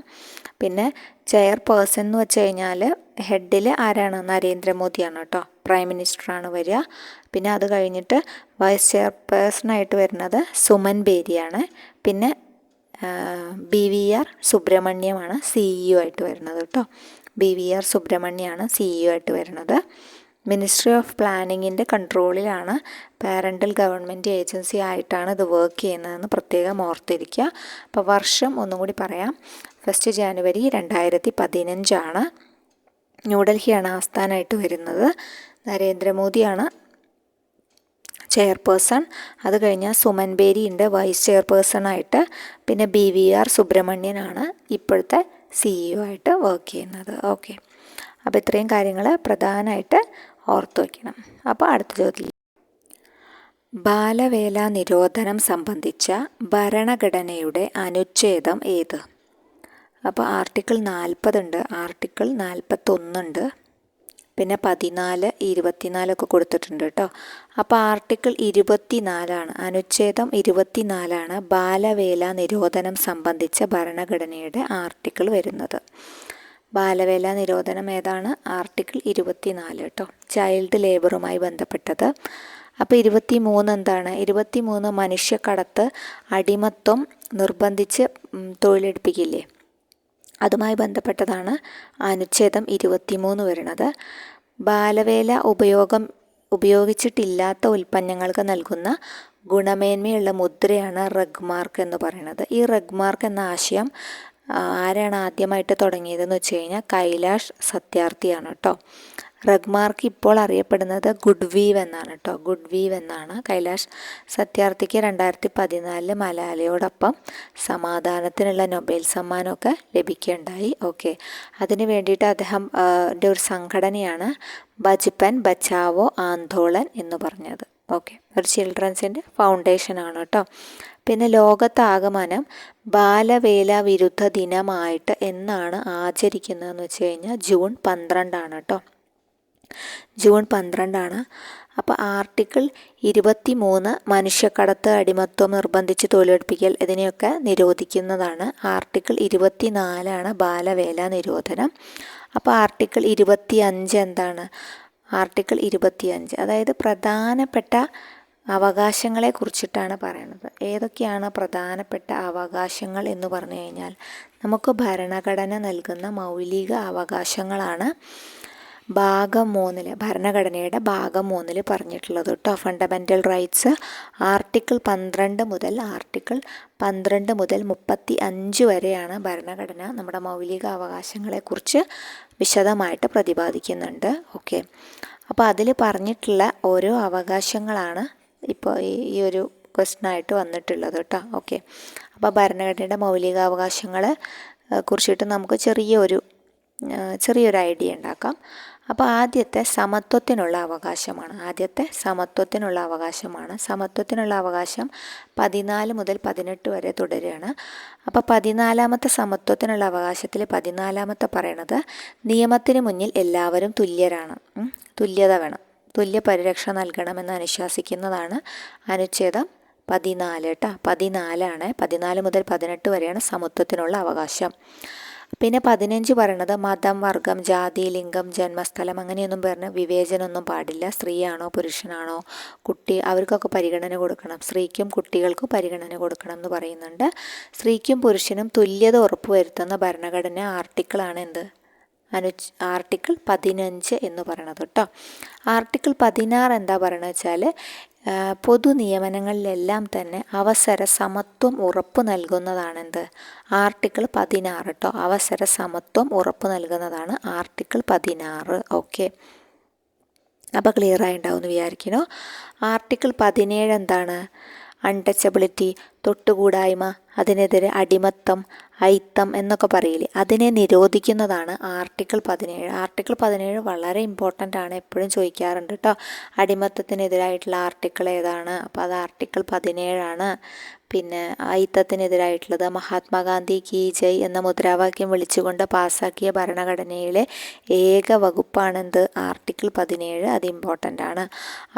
പിന്നെ ചെയർപേഴ്സൺ എന്ന് വെച്ച് കഴിഞ്ഞാൽ ഹെഡിൽ ആരാണ്? നരേന്ദ്രമോദിയാണ് കേട്ടോ. പ്രൈം മിനിസ്റ്ററാണ് വരിക. പിന്നെ അത് കഴിഞ്ഞിട്ട് വൈസ് ചെയർപേഴ്സണായിട്ട് വരുന്നത് സുമൻ ബേരിയാണ്. പിന്നെ BVR സുബ്രഹ്മണ്യമാണ് CEO ആയിട്ട് വരുന്നത് കേട്ടോ. BVR സുബ്രഹ്മണ്യമാണ് CEO ആയിട്ട് വരുന്നത്. മിനിസ്ട്രി ഓഫ് പ്ലാനിങ്ങിൻ്റെ കൺട്രോളിലാണ്. പാരൻ്റൽ ഗവൺമെൻറ് ഏജൻസി ആയിട്ടാണ് ഇത് വർക്ക് ചെയ്യുന്നതെന്ന് പ്രത്യേകം ഓർത്തിരിക്കുക. അപ്പോൾ വർഷം ഒന്നും കൂടി പറയാം. 1 ജാനുവരി 2015 ന്യൂഡൽഹിയാണ് ആസ്ഥാനമായിട്ട് വരുന്നത്. നരേന്ദ്രമോദിയാണ് ചെയർപേഴ്സൺ. അത് കഴിഞ്ഞാൽ സുമൻ ബേരി ഉണ്ട് വൈസ് ചെയർപേഴ്സണായിട്ട്. പിന്നെ BVR സുബ്രഹ്മണ്യനാണ് ഇപ്പോഴത്തെ CEO ആയിട്ട് വർക്ക് ചെയ്യുന്നത്. ഓക്കെ, അപ്പോൾ ഇത്രയും കാര്യങ്ങൾ പ്രധാനമായിട്ട് ഓർത്തു വയ്ക്കണം. അപ്പോൾ അടുത്ത ചോദ്യം, ബാലവേല നിരോധനം സംബന്ധിച്ച ഭരണഘടനയുടെ അനുച്ഛേദം ഏത്? അപ്പോൾ ആർട്ടിക്കിൾ 40 ഉണ്ട്, ആർട്ടിക്കിൾ 41 ഉണ്ട്, പിന്നെ 14, 24 കൊടുത്തിട്ടുണ്ട് കേട്ടോ. അപ്പോൾ ആർട്ടിക്കിൾ 24 അനുച്ഛേദം 24 ബാലവേല നിരോധനം സംബന്ധിച്ച ഭരണഘടനയുടെ ആർട്ടിക്കിൾ വരുന്നത്. ബാലവേല നിരോധനം ഏതാണ്? ആർട്ടിക്കിൾ 24 കേട്ടോ, ചൈൽഡ് ലേബറുമായി ബന്ധപ്പെട്ടത്. അപ്പോൾ 23 എന്താണ്? 23 മനുഷ്യക്കടത്ത്, അടിമത്വം, നിർബന്ധിച്ച് തൊഴിലെടുപ്പിക്കില്ലേ, അതുമായി ബന്ധപ്പെട്ടതാണ് അനുച്ഛേദം 23 വരുന്നത്. ബാലവേല ഉപയോഗിച്ചിട്ടില്ലാത്ത ഉൽപ്പന്നങ്ങൾക്ക് നൽകുന്ന ഗുണമേന്മയുള്ള മുദ്രയാണ് റഗ് മാർക്ക് എന്ന് പറയുന്നത്. ഈ റഗ് മാർക്ക് എന്ന ആശയം ആരാണ് ആദ്യമായിട്ട് തുടങ്ങിയതെന്ന് വെച്ച് കഴിഞ്ഞാൽ കൈലാഷ് സത്യാർത്ഥിയാണ് കേട്ടോ. റഗ് മാർക്ക് ഇപ്പോൾ അറിയപ്പെടുന്നത് ഗുഡ് വീവ് എന്നാണ് കേട്ടോ. ഗുഡ് വീവ് എന്നാണ്. കൈലാഷ് സത്യാർത്ഥിക്ക് 2014 മലാലയോടൊപ്പം സമാധാനത്തിനുള്ള നൊബേൽ സമ്മാനമൊക്കെ ലഭിക്കുകയുണ്ടായി. ഓക്കെ, അതിന് വേണ്ടിയിട്ട് അദ്ദേഹം ഒരു സംഘടനയാണ് ബച്പൻ ബച്ചാവോ ആന്തോളൻ എന്ന് പറഞ്ഞത്. ഓക്കെ, ഒരു ചിൽഡ്രൻസിൻ്റെ ഫൗണ്ടേഷനാണ് കേട്ടോ. പിന്നെ ലോകത്താകമാനം ബാലവേല വിരുദ്ധ ദിനമായിട്ട് എന്നാണ് ആചരിക്കുന്നതെന്ന് വെച്ച് കഴിഞ്ഞാൽ ജൂൺ 12 കേട്ടോ. ജൂൺ 12. അപ്പോൾ ആർട്ടിക്കിൾ 23 മനുഷ്യക്കടത്ത്, അടിമത്വം, നിർബന്ധിച്ച് തൊഴിലെടുപ്പിക്കൽ ഇതിനെയൊക്കെ നിരോധിക്കുന്നതാണ്. ആർട്ടിക്കിൾ 24 ബാലവേല നിരോധനം. അപ്പോൾ ആർട്ടിക്കിൾ 25 എന്താണ്? ആർട്ടിക്കിൾ 25 അതായത് പ്രധാനപ്പെട്ട അവകാശങ്ങളെ കുറിച്ചിട്ടാണ് പറയുന്നത്. ഏതൊക്കെയാണ് പ്രധാനപ്പെട്ട അവകാശങ്ങൾ എന്ന് പറഞ്ഞു കഴിഞ്ഞാൽ നമുക്ക് ഭരണഘടന നൽകുന്ന മൗലിക അവകാശങ്ങളാണ് ഭാഗം 3 ഭരണഘടനയുടെ ഭാഗം 3 പറഞ്ഞിട്ടുള്ളത് കേട്ടോ. ഫണ്ടമെൻ്റൽ റൈറ്റ്സ് ആർട്ടിക്കിൾ 12 മുതൽ 35 വരെയാണ് ഭരണഘടന നമ്മുടെ മൗലിക അവകാശങ്ങളെക്കുറിച്ച് വിശദമായിട്ട് പ്രതിപാദിക്കുന്നുണ്ട്. ഓക്കെ, അപ്പോൾ അതിൽ പറഞ്ഞിട്ടുള്ള ഓരോ അവകാശങ്ങളാണ് ഇപ്പോൾ ഈ ഒരു ക്വസ്റ്റ്യനായിട്ട് വന്നിട്ടുള്ളത് കേട്ടോ. ഓക്കെ, അപ്പോൾ ഭരണഘടനയുടെ മൗലികാവകാശങ്ങളെ കുറിച്ചിട്ട് നമുക്ക് ചെറിയൊരു ഐഡിയ ഉണ്ടാക്കാം. അപ്പോൾ ആദ്യത്തെ സമത്വത്തിനുള്ള അവകാശമാണ്. സമത്വത്തിനുള്ള അവകാശം 14 മുതൽ 18 വരെ തുടരുകയാണ്. അപ്പോൾ 14ാമത്തെ സമത്വത്തിനുള്ള അവകാശത്തിൽ 14ാമത്തെ പറയണത് നിയമത്തിന് മുന്നിൽ എല്ലാവരും തുല്യരാണ്, തുല്യത വേണം, തുല്യ പരിരക്ഷ നൽകണമെന്ന് അനുശാസിക്കുന്നതാണ് അനുച്ഛേദം 14 കേട്ടോ. 14 14 മുതൽ 18 വരെയാണ് സമത്വത്തിനുള്ള അവകാശം. പിന്നെ 15 പറയണത് മതം, വർഗം, ജാതി, ലിംഗം, ജന്മസ്ഥലം അങ്ങനെയൊന്നും പറഞ്ഞ് വിവേചനമൊന്നും പാടില്ല. സ്ത്രീയാണോ പുരുഷനാണോ കുട്ടി അവർക്കൊക്കെ പരിഗണന കൊടുക്കണം. സ്ത്രീക്കും കുട്ടികൾക്കും പരിഗണന കൊടുക്കണം എന്ന് പറയുന്നുണ്ട്. സ്ത്രീക്കും പുരുഷനും തുല്യത ഉറപ്പുവരുത്തുന്ന ഭരണഘടന ആർട്ടിക്കിളാണ് എന്ത്? ആർട്ടിക്കിൾ 15 എന്ന് പറയണത് കേട്ടോ. ആർട്ടിക്കിൾ 16 എന്താ പറയണത് വെച്ചാൽ പൊതു നിയമനങ്ങളിലെല്ലാം തന്നെ അവസര സമത്വം ഉറപ്പു നൽകുന്നതാണെന്ത്? ആർട്ടിക്കിൾ 16 കേട്ടോ. അവസര സമത്വം ഉറപ്പു നൽകുന്നതാണ് ആർട്ടിക്കിൾ 16. ഓക്കെ, അപ്പോൾ ക്ലിയർ ആയിട്ടുണ്ടാവുമെന്ന് വിചാരിക്കുന്നു. ആർട്ടിക്കിൾ 17 എന്താണ്? അൺടച്ചബിലിറ്റി, തൊട്ടുകൂടായ്മ, അതിനെതിരെ അടിമത്തം, അയിത്തം എന്നൊക്കെ പറയില്ലേ, അതിനെ നിരോധിക്കുന്നതാണ് ആർട്ടിക്കിൾ 17. ആർട്ടിക്കിൾ 17 വളരെ ഇമ്പോർട്ടൻ്റ് ആണ്, എപ്പോഴും ചോദിക്കാറുണ്ട് കേട്ടോ. അടിമത്തത്തിനെതിരായിട്ടുള്ള ആർട്ടിക്കിൾ ഏതാണ്? അപ്പോൾ അത് ആർട്ടിക്കിൾ 17 പിന്നെ അയിത്തത്തിനെതിരായിട്ടുള്ളത് മഹാത്മാഗാന്ധി കി ജയ് എന്ന മുദ്രാവാക്യം വിളിച്ചുകൊണ്ട് പാസ്സാക്കിയ ഭരണഘടനയിലെ ഏക വകുപ്പാണെന്ത്? ആർട്ടിക്കിൾ 17. അത് ഇമ്പോർട്ടൻ്റ് ആണ്.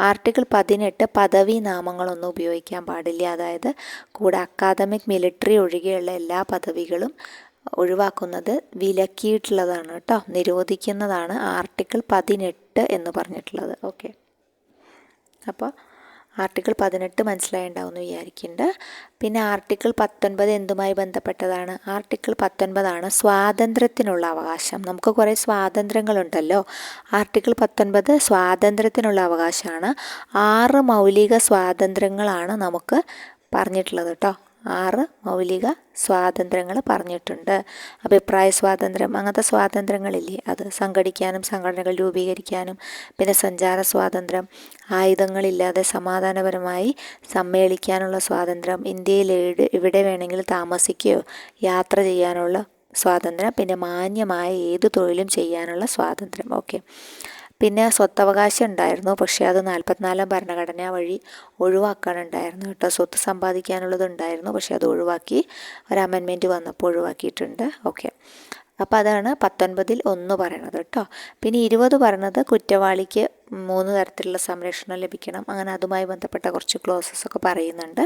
ആർട്ടിക്കിൾ 18 പദവി നാമങ്ങളൊന്നും ഉപയോഗിക്കാൻ പാടില്ല. അതായത് കൂടെ അക്കാദമിക്, മിലിറ്ററി ഒഴികെയുള്ള എല്ലാ പദവികളും ഒഴിവാക്കുന്നത് വിലക്കിയിട്ടുള്ളതാണ് കേട്ടോ, നിരോധിക്കുന്നതാണ് ആർട്ടിക്കിൾ 18 എന്ന് പറഞ്ഞിട്ടുള്ളത്. ഓക്കെ, അപ്പോൾ ആർട്ടിക്കിൾ 18 മനസ്സിലായിട്ടുണ്ടാവുമെന്ന് വിചാരിക്കുന്നുണ്ട്. പിന്നെ ആർട്ടിക്കിൾ 19 എന്തുമായി ബന്ധപ്പെട്ടതാണ്? ആർട്ടിക്കിൾ 19 സ്വാതന്ത്ര്യത്തിനുള്ള അവകാശം. നമുക്ക് കുറേ സ്വാതന്ത്ര്യങ്ങളുണ്ടല്ലോ. ആർട്ടിക്കിൾ 19 സ്വാതന്ത്ര്യത്തിനുള്ള അവകാശമാണ്. 6 മൗലിക സ്വാതന്ത്ര്യങ്ങളാണ് നമുക്ക് പറഞ്ഞിട്ടുള്ളത് കേട്ടോ. 6 മൗലിക സ്വാതന്ത്ര്യങ്ങൾ പറഞ്ഞിട്ടുണ്ട്. അഭിപ്രായ സ്വാതന്ത്ര്യം, അങ്ങനത്തെ സ്വാതന്ത്ര്യങ്ങളില്ലേ, അത് സംഘടിക്കാനും സംഘടനകൾ രൂപീകരിക്കാനും, പിന്നെ സഞ്ചാര സ്വാതന്ത്ര്യം, ആയുധങ്ങളില്ലാതെ സമാധാനപരമായി സമ്മേളിക്കാനുള്ള സ്വാതന്ത്ര്യം, ഇന്ത്യയിൽ എവിടെ വേണമെങ്കിലും താമസിക്കുകയോ യാത്ര ചെയ്യാനുള്ള സ്വാതന്ത്ര്യം, പിന്നെ മാന്യമായ ഏത് തൊഴിലും ചെയ്യാനുള്ള സ്വാതന്ത്ര്യം. ഓക്കെ, പിന്നെ സ്വത്തവകാശം ഉണ്ടായിരുന്നു, പക്ഷേ അത് 44ാം ഭരണഘടന വഴി ഒഴിവാക്കാനുണ്ടായിരുന്നു കേട്ടോ. സ്വത്ത് സമ്പാദിക്കാനുള്ളത് ഉണ്ടായിരുന്നു, പക്ഷേ അത് ഒഴിവാക്കി, ഒരു അമെൻമെൻറ്റ് വന്നപ്പോൾ ഒഴിവാക്കിയിട്ടുണ്ട്. ഓക്കെ, അപ്പോൾ അതാണ് 19-ൽ 1 പറയണത് കേട്ടോ. പിന്നെ 20 പറയുന്നത് കുറ്റവാളിക്ക് 3 തരത്തിലുള്ള സംരക്ഷണം ലഭിക്കണം. അങ്ങനെ അതുമായി ബന്ധപ്പെട്ട കുറച്ച് ക്ലോസസ് ഒക്കെ പറയുന്നുണ്ട്.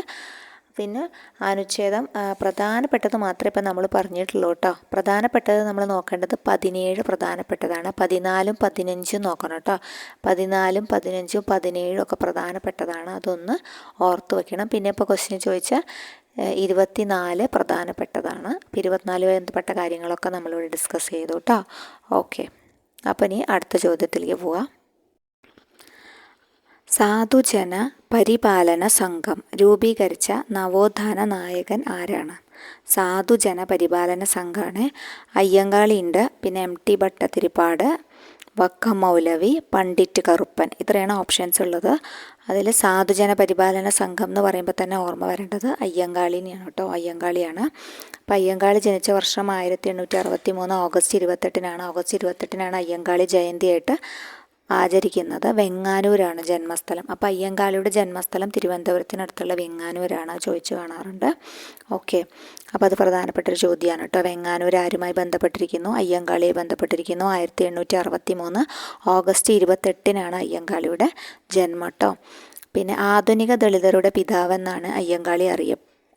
പിന്നെ അനുച്ഛേദം പ്രധാനപ്പെട്ടത് മാത്രമേ ഇപ്പം നമ്മൾ പറഞ്ഞിട്ടുള്ളൂ കേട്ടോ. പ്രധാനപ്പെട്ടത് നമ്മൾ നോക്കേണ്ടത് 17 പ്രധാനപ്പെട്ടതാണ്. 14ഉം 15ഉം നോക്കണം കേട്ടോ. 14ഉം 15ഉം 17ഉം ഒക്കെ പ്രധാനപ്പെട്ടതാണ്. അതൊന്ന് ഓർത്ത് വയ്ക്കണം. പിന്നെ ഇപ്പോൾ ക്വസ്റ്റ്യൻ ചോദിച്ചാൽ 24 പ്രധാനപ്പെട്ടതാണ്. 24 ബന്ധപ്പെട്ട കാര്യങ്ങളൊക്കെ നമ്മളിവിടെ ഡിസ്കസ് ചെയ്തു കേട്ടോ. ഓക്കെ, അപ്പോൾ ഇനി അടുത്ത ചോദ്യത്തിലേക്ക് പോവാം. സാധുജന പരിപാലന സംഘം രൂപീകരിച്ച നവോത്ഥാന നായകൻ ആരാണ്? സാധുജന പരിപാലന സംഘമാണ്. അയ്യങ്കാളിയുണ്ട്, പിന്നെ MT ഭട്ടതിരിപ്പാട്, വക്കം മൗലവി, പണ്ഡിറ്റ് കറുപ്പൻ, ഇത്രയാണ് ഓപ്ഷൻസ് ഉള്ളത്. അതിൽ സാധുജന പരിപാലന സംഘം എന്ന് പറയുമ്പോൾ തന്നെ ഓർമ്മ വരേണ്ടത് അയ്യങ്കാളിനെയാണ് കേട്ടോ. അയ്യങ്കാളിയാണ്. അപ്പോൾ അയ്യങ്കാളി ജനിച്ച വർഷം 1863 ഓഗസ്റ്റ് 28-നാണ്. ഓഗസ്റ്റ് 28-നാണ് അയ്യങ്കാളി ജയന്തിയായിട്ട് ആചരിക്കുന്നത്. വെങ്ങാനൂരാണ് ജന്മസ്ഥലം. അപ്പോൾ അയ്യങ്കാളിയുടെ ജന്മസ്ഥലം തിരുവനന്തപുരത്തിനടുത്തുള്ള വെങ്ങാനൂരാണ്, ചോദിച്ചു കാണാറുണ്ട്. ഓക്കെ, അപ്പോൾ അത് പ്രധാനപ്പെട്ടൊരു ചോദ്യമാണ് കേട്ടോ. വെങ്ങാനൂർ ആരുമായി ബന്ധപ്പെട്ടിരിക്കുന്നു? അയ്യങ്കാളിയെ ബന്ധപ്പെട്ടിരിക്കുന്നു. 1863 ഓഗസ്റ്റ് 28-നാണ് അയ്യങ്കാളിയുടെ ജന്മം കേട്ടോ. പിന്നെ ആധുനിക ദളിതരുടെ പിതാവെന്നാണ് അയ്യങ്കാളി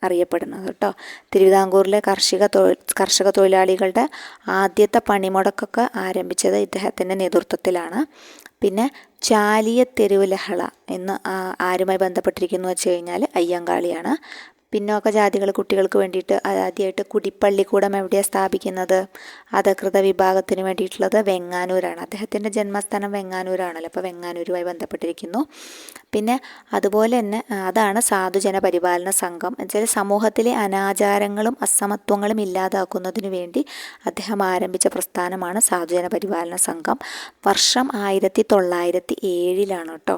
അറിയപ്പെടുന്നത് കേട്ടോ. തിരുവിതാംകൂറിലെ കർഷക തൊഴിലാളികളുടെ ആദ്യത്തെ പണിമുടക്കൊക്കെ ആരംഭിച്ചത് ഇദ്ദേഹത്തിൻ്റെ നേതൃത്വത്തിലാണ്. പിന്നെ ചാലിയ തെരുവ് ലഹള എന്ന് ആരുമായി ബന്ധപ്പെട്ടിരിക്കുന്നു വെച്ച് കഴിഞ്ഞാൽ അയ്യങ്കാളിയാണ്. പിന്നോക്ക ജാതികൾ കുട്ടികൾക്ക് വേണ്ടിയിട്ട് ആദ്യമായിട്ട് കുടിപ്പള്ളിക്കൂടം എവിടെയാണ് സ്ഥാപിക്കുന്നത്? അധകൃത വിഭാഗത്തിന് വേണ്ടിയിട്ടുള്ളത് വെങ്ങാനൂരാണ്. അദ്ദേഹത്തിൻ്റെ ജന്മസ്ഥാനം വെങ്ങാനൂരാണല്ലോ, അപ്പോൾ വെങ്ങാനൂരുമായി ബന്ധപ്പെട്ടിരിക്കുന്നു. പിന്നെ അതുപോലെ തന്നെ അതാണ് സാധുജന പരിപാലന സംഘം. എന്നുവെച്ചാൽ സമൂഹത്തിലെ അനാചാരങ്ങളും അസമത്വങ്ങളും ഇല്ലാതാക്കുന്നതിനു വേണ്ടി അദ്ദേഹം ആരംഭിച്ച പ്രസ്ഥാനമാണ് സാധുജന പരിപാലന സംഘം. വർഷം 1907-ലാണ് കേട്ടോ.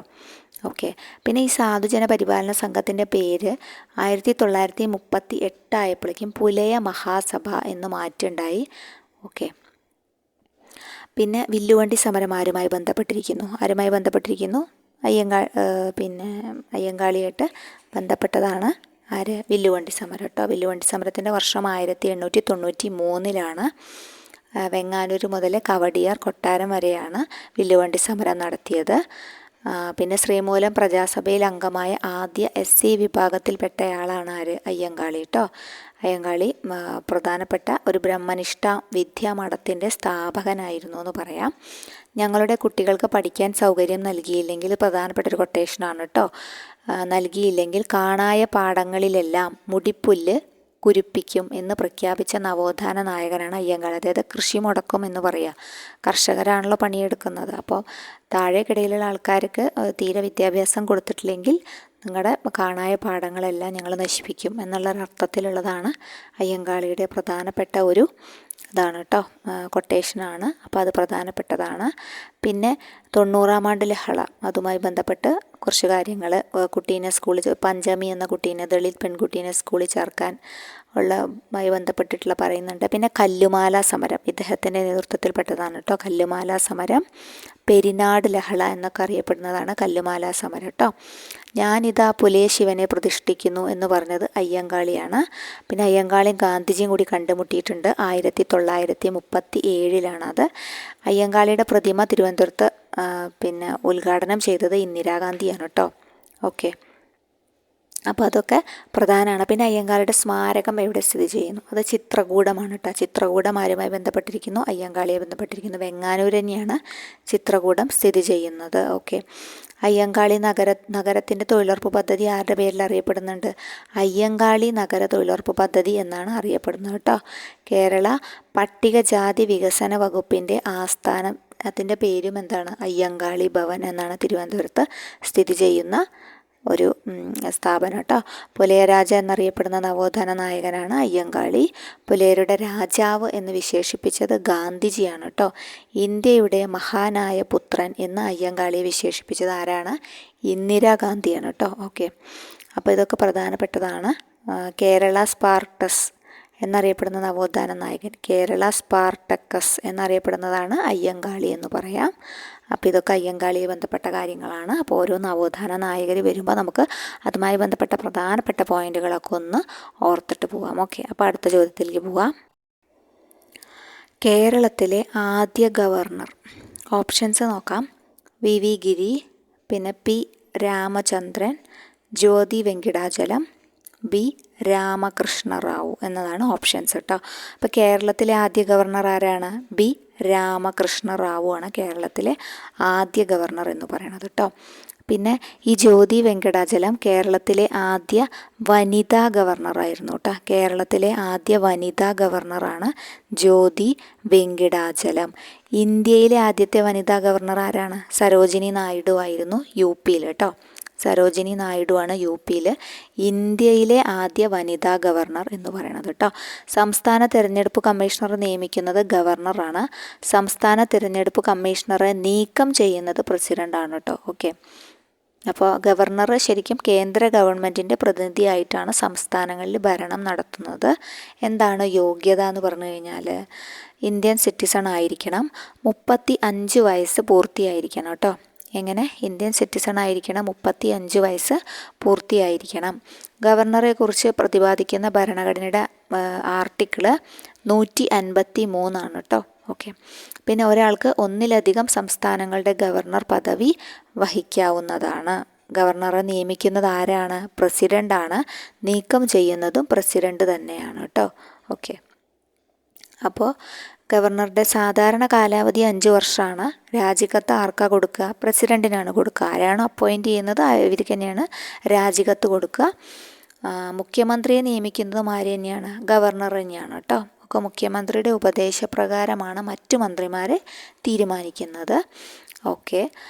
ഓക്കെ, പിന്നെ ഈ സാധുജന പരിപാലന സംഘത്തിൻ്റെ പേര് 1938 ആയപ്പോഴേക്കും പുലയ മഹാസഭ എന്ന് മാറ്റുണ്ടായി. ഓക്കെ, പിന്നെ വില്ലുവണ്ടി സമരം ആരുമായി ബന്ധപ്പെട്ടിരിക്കുന്നു? പിന്നെ അയ്യങ്കാളിയായിട്ട് ബന്ധപ്പെട്ടതാണ് ആര്? വില്ലുവണ്ടി സമരം കേട്ടോ. വില്ലുവണ്ടി സമരത്തിൻ്റെ വർഷം 1893-ലാണ്. വെങ്ങാനൂർ മുതൽ കവടിയാർ കൊട്ടാരം വരെയാണ് വില്ലുവണ്ടി സമരം നടത്തിയത്. പിന്നെ ശ്രീമൂലം പ്രജാസഭയിൽ അംഗമായ ആദ്യ SC വിഭാഗത്തിൽപ്പെട്ടയാളാണ് ആര്? അയ്യങ്കാളി കേട്ടോ. അയ്യങ്കാളി പ്രധാനപ്പെട്ട ഒരു ബ്രഹ്മനിഷ്ഠ വിദ്യാമഠത്തിൻ്റെ സ്ഥാപകനായിരുന്നു എന്ന് പറയാം. ഞങ്ങളുടെ കുട്ടികൾക്ക് പഠിക്കാൻ സൗകര്യം നൽകിയില്ലെങ്കിൽ, പ്രധാനപ്പെട്ട ഒരു കൊട്ടേഷനാണ് കേട്ടോ, നൽകിയില്ലെങ്കിൽ കാണായ പാടങ്ങളിലെല്ലാം മുടിപ്പുല്ല് കുരുപ്പിക്കും എന്ന് പ്രഖ്യാപിച്ച നവോത്ഥാന നായകനാണ് അയ്യങ്കാളി. അതായത് കൃഷി മുടക്കും എന്ന് പറയുക. കർഷകരാണല്ലോ പണിയെടുക്കുന്നത്. അപ്പോൾ താഴേക്കിടയിലുള്ള ആൾക്കാർക്ക് തീരെ വിദ്യാഭ്യാസം കൊടുത്തിട്ടില്ലെങ്കിൽ നിങ്ങളുടെ കാണായ പാഠങ്ങളെല്ലാം ഞങ്ങൾ നശിപ്പിക്കും എന്നുള്ളൊരർത്ഥത്തിലുള്ളതാണ് അയ്യങ്കാളിയുടെ പ്രധാനപ്പെട്ട ഒരു ഇതാണ് കേട്ടോ, കൊട്ടേഷനാണ്. അപ്പോൾ അത് പ്രധാനപ്പെട്ടതാണ്. പിന്നെ 90-ാം ആണ്ട് ലഹള, അതുമായി ബന്ധപ്പെട്ട് കുറച്ച് കാര്യങ്ങൾ. കുട്ടീനെ സ്കൂളിൽ, പഞ്ചമി എന്ന കുട്ടീനെ, ദളിത് പെൺകുട്ടീനെ സ്കൂളിൽ ചേർക്കാൻ ഉള്ളതുമായി ബന്ധപ്പെട്ടിട്ടുള്ള പറയുന്നുണ്ട്. പിന്നെ കല്ലുമാല സമരം ഇദ്ദേഹത്തിൻ്റെ നേതൃത്വത്തിൽപ്പെട്ടതാണ് കേട്ടോ. കല്ലുമാല സമരം, പെരിനാട് ലഹള എന്നൊക്കെ അറിയപ്പെടുന്നതാണ് കല്ലുമാല സമരം കേട്ടോ. ഞാനിതാ പുലയ ശിവനെ പ്രതിഷ്ഠിക്കുന്നു എന്ന് പറഞ്ഞത് അയ്യങ്കാളിയാണ്. പിന്നെ അയ്യങ്കാളിയും ഗാന്ധിജിയും കൂടി കണ്ടുമുട്ടിയിട്ടുണ്ട് 1937-ലാണ്. അത് അയ്യങ്കാളിയുടെ പ്രതിമ തിരുവനന്തപുരത്ത് പിന്നെ ഉദ്ഘാടനം ചെയ്തത് ഇന്ദിരാഗാന്ധിയാണ് കേട്ടോ. ഓക്കെ, അപ്പോൾ അതൊക്കെ പ്രധാനമാണ്. പിന്നെ അയ്യങ്കാളിയുടെ സ്മാരകം എവിടെ സ്ഥിതി ചെയ്യുന്നു? അത് ചിത്രകൂടമാണ് കേട്ടോ. ചിത്രകൂടം ആരുമായി ബന്ധപ്പെട്ടിരിക്കുന്നു? അയ്യങ്കാളിയെ ബന്ധപ്പെട്ടിരിക്കുന്നു. വെങ്ങാനൂർ തന്നെയാണ് ചിത്രകൂടം സ്ഥിതി ചെയ്യുന്നത്. ഓക്കെ, അയ്യങ്കാളി നഗരത്തിൻ്റെ തൊഴിലുറപ്പ് പദ്ധതി ആരുടെ പേരിൽ അറിയപ്പെടുന്നുണ്ട്? അയ്യങ്കാളി നഗര തൊഴിലുറപ്പ് പദ്ധതി എന്നാണ് അറിയപ്പെടുന്നത് കേട്ടോ. കേരള പട്ടികജാതി വികസന വകുപ്പിൻ്റെ ആസ്ഥാനം, അതിൻ്റെ പേരും എന്താണ്? അയ്യങ്കാളി ഭവൻ എന്നാണ് തിരുവനന്തപുരത്ത് സ്ഥിതി ചെയ്യുന്ന ഒരു സ്ഥാപനം കേട്ടോ. പുലയരാജ എന്നറിയപ്പെടുന്ന നവോത്ഥാന നായകനാണ് അയ്യങ്കാളി. പുലയരുടെ രാജാവ് എന്ന് വിശേഷിപ്പിച്ചത് ഗാന്ധിജിയാണ് കേട്ടോ. ഇന്ത്യയുടെ മഹാനായ പുത്രൻ എന്ന് അയ്യങ്കാളിയെ വിശേഷിപ്പിച്ചത് ആരാണ്? ഇന്ദിരാഗാന്ധിയാണ് കേട്ടോ. ഓക്കെ, അപ്പോൾ ഇതൊക്കെ പ്രധാനപ്പെട്ടതാണ്. കേരള സ്പാർട്ടസ് എന്നറിയപ്പെടുന്ന നവോത്ഥാന നായകൻ, കേരള സ്പാർട്ടക്കസ് എന്നറിയപ്പെടുന്നതാണ് അയ്യങ്കാളി എന്ന് പറയാം. അപ്പോൾ ഇതൊക്കെ അയ്യങ്കാളിയെ ബന്ധപ്പെട്ട കാര്യങ്ങളാണ്. അപ്പോൾ ഓരോ നവോത്ഥാന നായകർ വരുമ്പോൾ നമുക്ക് അതുമായി ബന്ധപ്പെട്ട പ്രധാനപ്പെട്ട പോയിന്റുകളൊക്കെ ഒന്ന് ഓർത്തിട്ട് പോവാം. ഓക്കെ, അപ്പോൾ അടുത്ത ചോദ്യത്തിലേക്ക് പോവാം. കേരളത്തിലെ ആദ്യ ഗവർണർ. ഓപ്ഷൻസ് നോക്കാം. വി ഗിരി, പിന്നെ പി രാമചന്ദ്രൻ, ജ്യോതി വെങ്കിടാചലം, ബി രാമകൃഷ്ണ റാവു എന്നതാണ് ഓപ്ഷൻസ് കേട്ടോ. അപ്പോൾ കേരളത്തിലെ ആദ്യ ഗവർണർ ആരാണ്? ബി രാമകൃഷ്ണ റാവു ആണ് കേരളത്തിലെ ആദ്യ ഗവർണർ എന്ന് പറയുന്നത് കേട്ടോ. പിന്നെ ഈ ജ്യോതി വെങ്കടാചലം കേരളത്തിലെ ആദ്യ വനിതാ ഗവർണറായിരുന്നു കേട്ടോ. കേരളത്തിലെ ആദ്യ വനിതാ ഗവർണറാണ് ജ്യോതി വെങ്കിടാചലം. ഇന്ത്യയിലെ ആദ്യത്തെ വനിതാ ഗവർണർ ആരാണ്? സരോജിനി നായിഡു ആയിരുന്നു യു പിയിൽ കേട്ടോ. സരോജിനി നായിഡു ആണ് യു പിയിൽ ഇന്ത്യയിലെ ആദ്യ വനിതാ ഗവർണർ എന്ന് പറയുന്നത് കേട്ടോ. സംസ്ഥാന തിരഞ്ഞെടുപ്പ് കമ്മീഷണർ നിയമിക്കുന്നത് ഗവർണറാണ്. സംസ്ഥാന തിരഞ്ഞെടുപ്പ് കമ്മീഷണറെ നീക്കം ചെയ്യുന്നത് പ്രസിഡൻ്റാണ് കേട്ടോ. ഓക്കെ, അപ്പോൾ ഗവർണർ ശരിക്കും കേന്ദ്ര ഗവൺമെൻറ്റിൻ്റെ പ്രതിനിധിയായിട്ടാണ് സംസ്ഥാനങ്ങളിൽ ഭരണം നടത്തുന്നത്. എന്താണ് യോഗ്യത എന്ന് പറഞ്ഞു കഴിഞ്ഞാൽ ഇന്ത്യൻ സിറ്റിസൺ ആയിരിക്കണം, 35 വയസ്സ് പൂർത്തിയായിരിക്കണം കേട്ടോ. എങ്ങനെ? ഇന്ത്യൻ സിറ്റിസൺ ആയിരിക്കണം, 35 വയസ്സ് പൂർത്തിയായിരിക്കണം. ഗവർണറെക്കുറിച്ച് പ്രതിപാദിക്കുന്ന ഭരണഘടനയുടെ ആർട്ടിക്കിള് 153 ആണ് കേട്ടോ. ഓക്കെ, പിന്നെ ഒരാൾക്ക് ഒന്നിലധികം സംസ്ഥാനങ്ങളുടെ ഗവർണർ പദവി വഹിക്കാവുന്നതാണ്. ഗവർണറെ നിയമിക്കുന്നത് ആരാണ്? പ്രസിഡൻ്റാണ്. നീക്കം ചെയ്യുന്നതും പ്രസിഡൻ്റ് തന്നെയാണ് കേട്ടോ. ഓക്കെ, അപ്പോൾ ഗവർണറുടെ സാധാരണ കാലാവധി 5 വർഷമാണ്. രാജിക്കത്ത് ആർക്കാ കൊടുക്കുക? പ്രസിഡൻറ്റിനാണ് കൊടുക്കുക. ആരാണോ അപ്പോയിൻറ്റ് ചെയ്യുന്നത് അവർക്ക് തന്നെയാണ് രാജിക്കത്ത് കൊടുക്കുക. മുഖ്യമന്ത്രിയെ നിയമിക്കുന്നതും ആര് തന്നെയാണ്? ഗവർണർ തന്നെയാണ് കേട്ടോ. ഒക്കെ മുഖ്യമന്ത്രിയുടെ ഉപദേശപ്രകാരമാണ് മറ്റു മന്ത്രിമാരെ തീരുമാനിക്കുന്നത്. ഓക്കെ,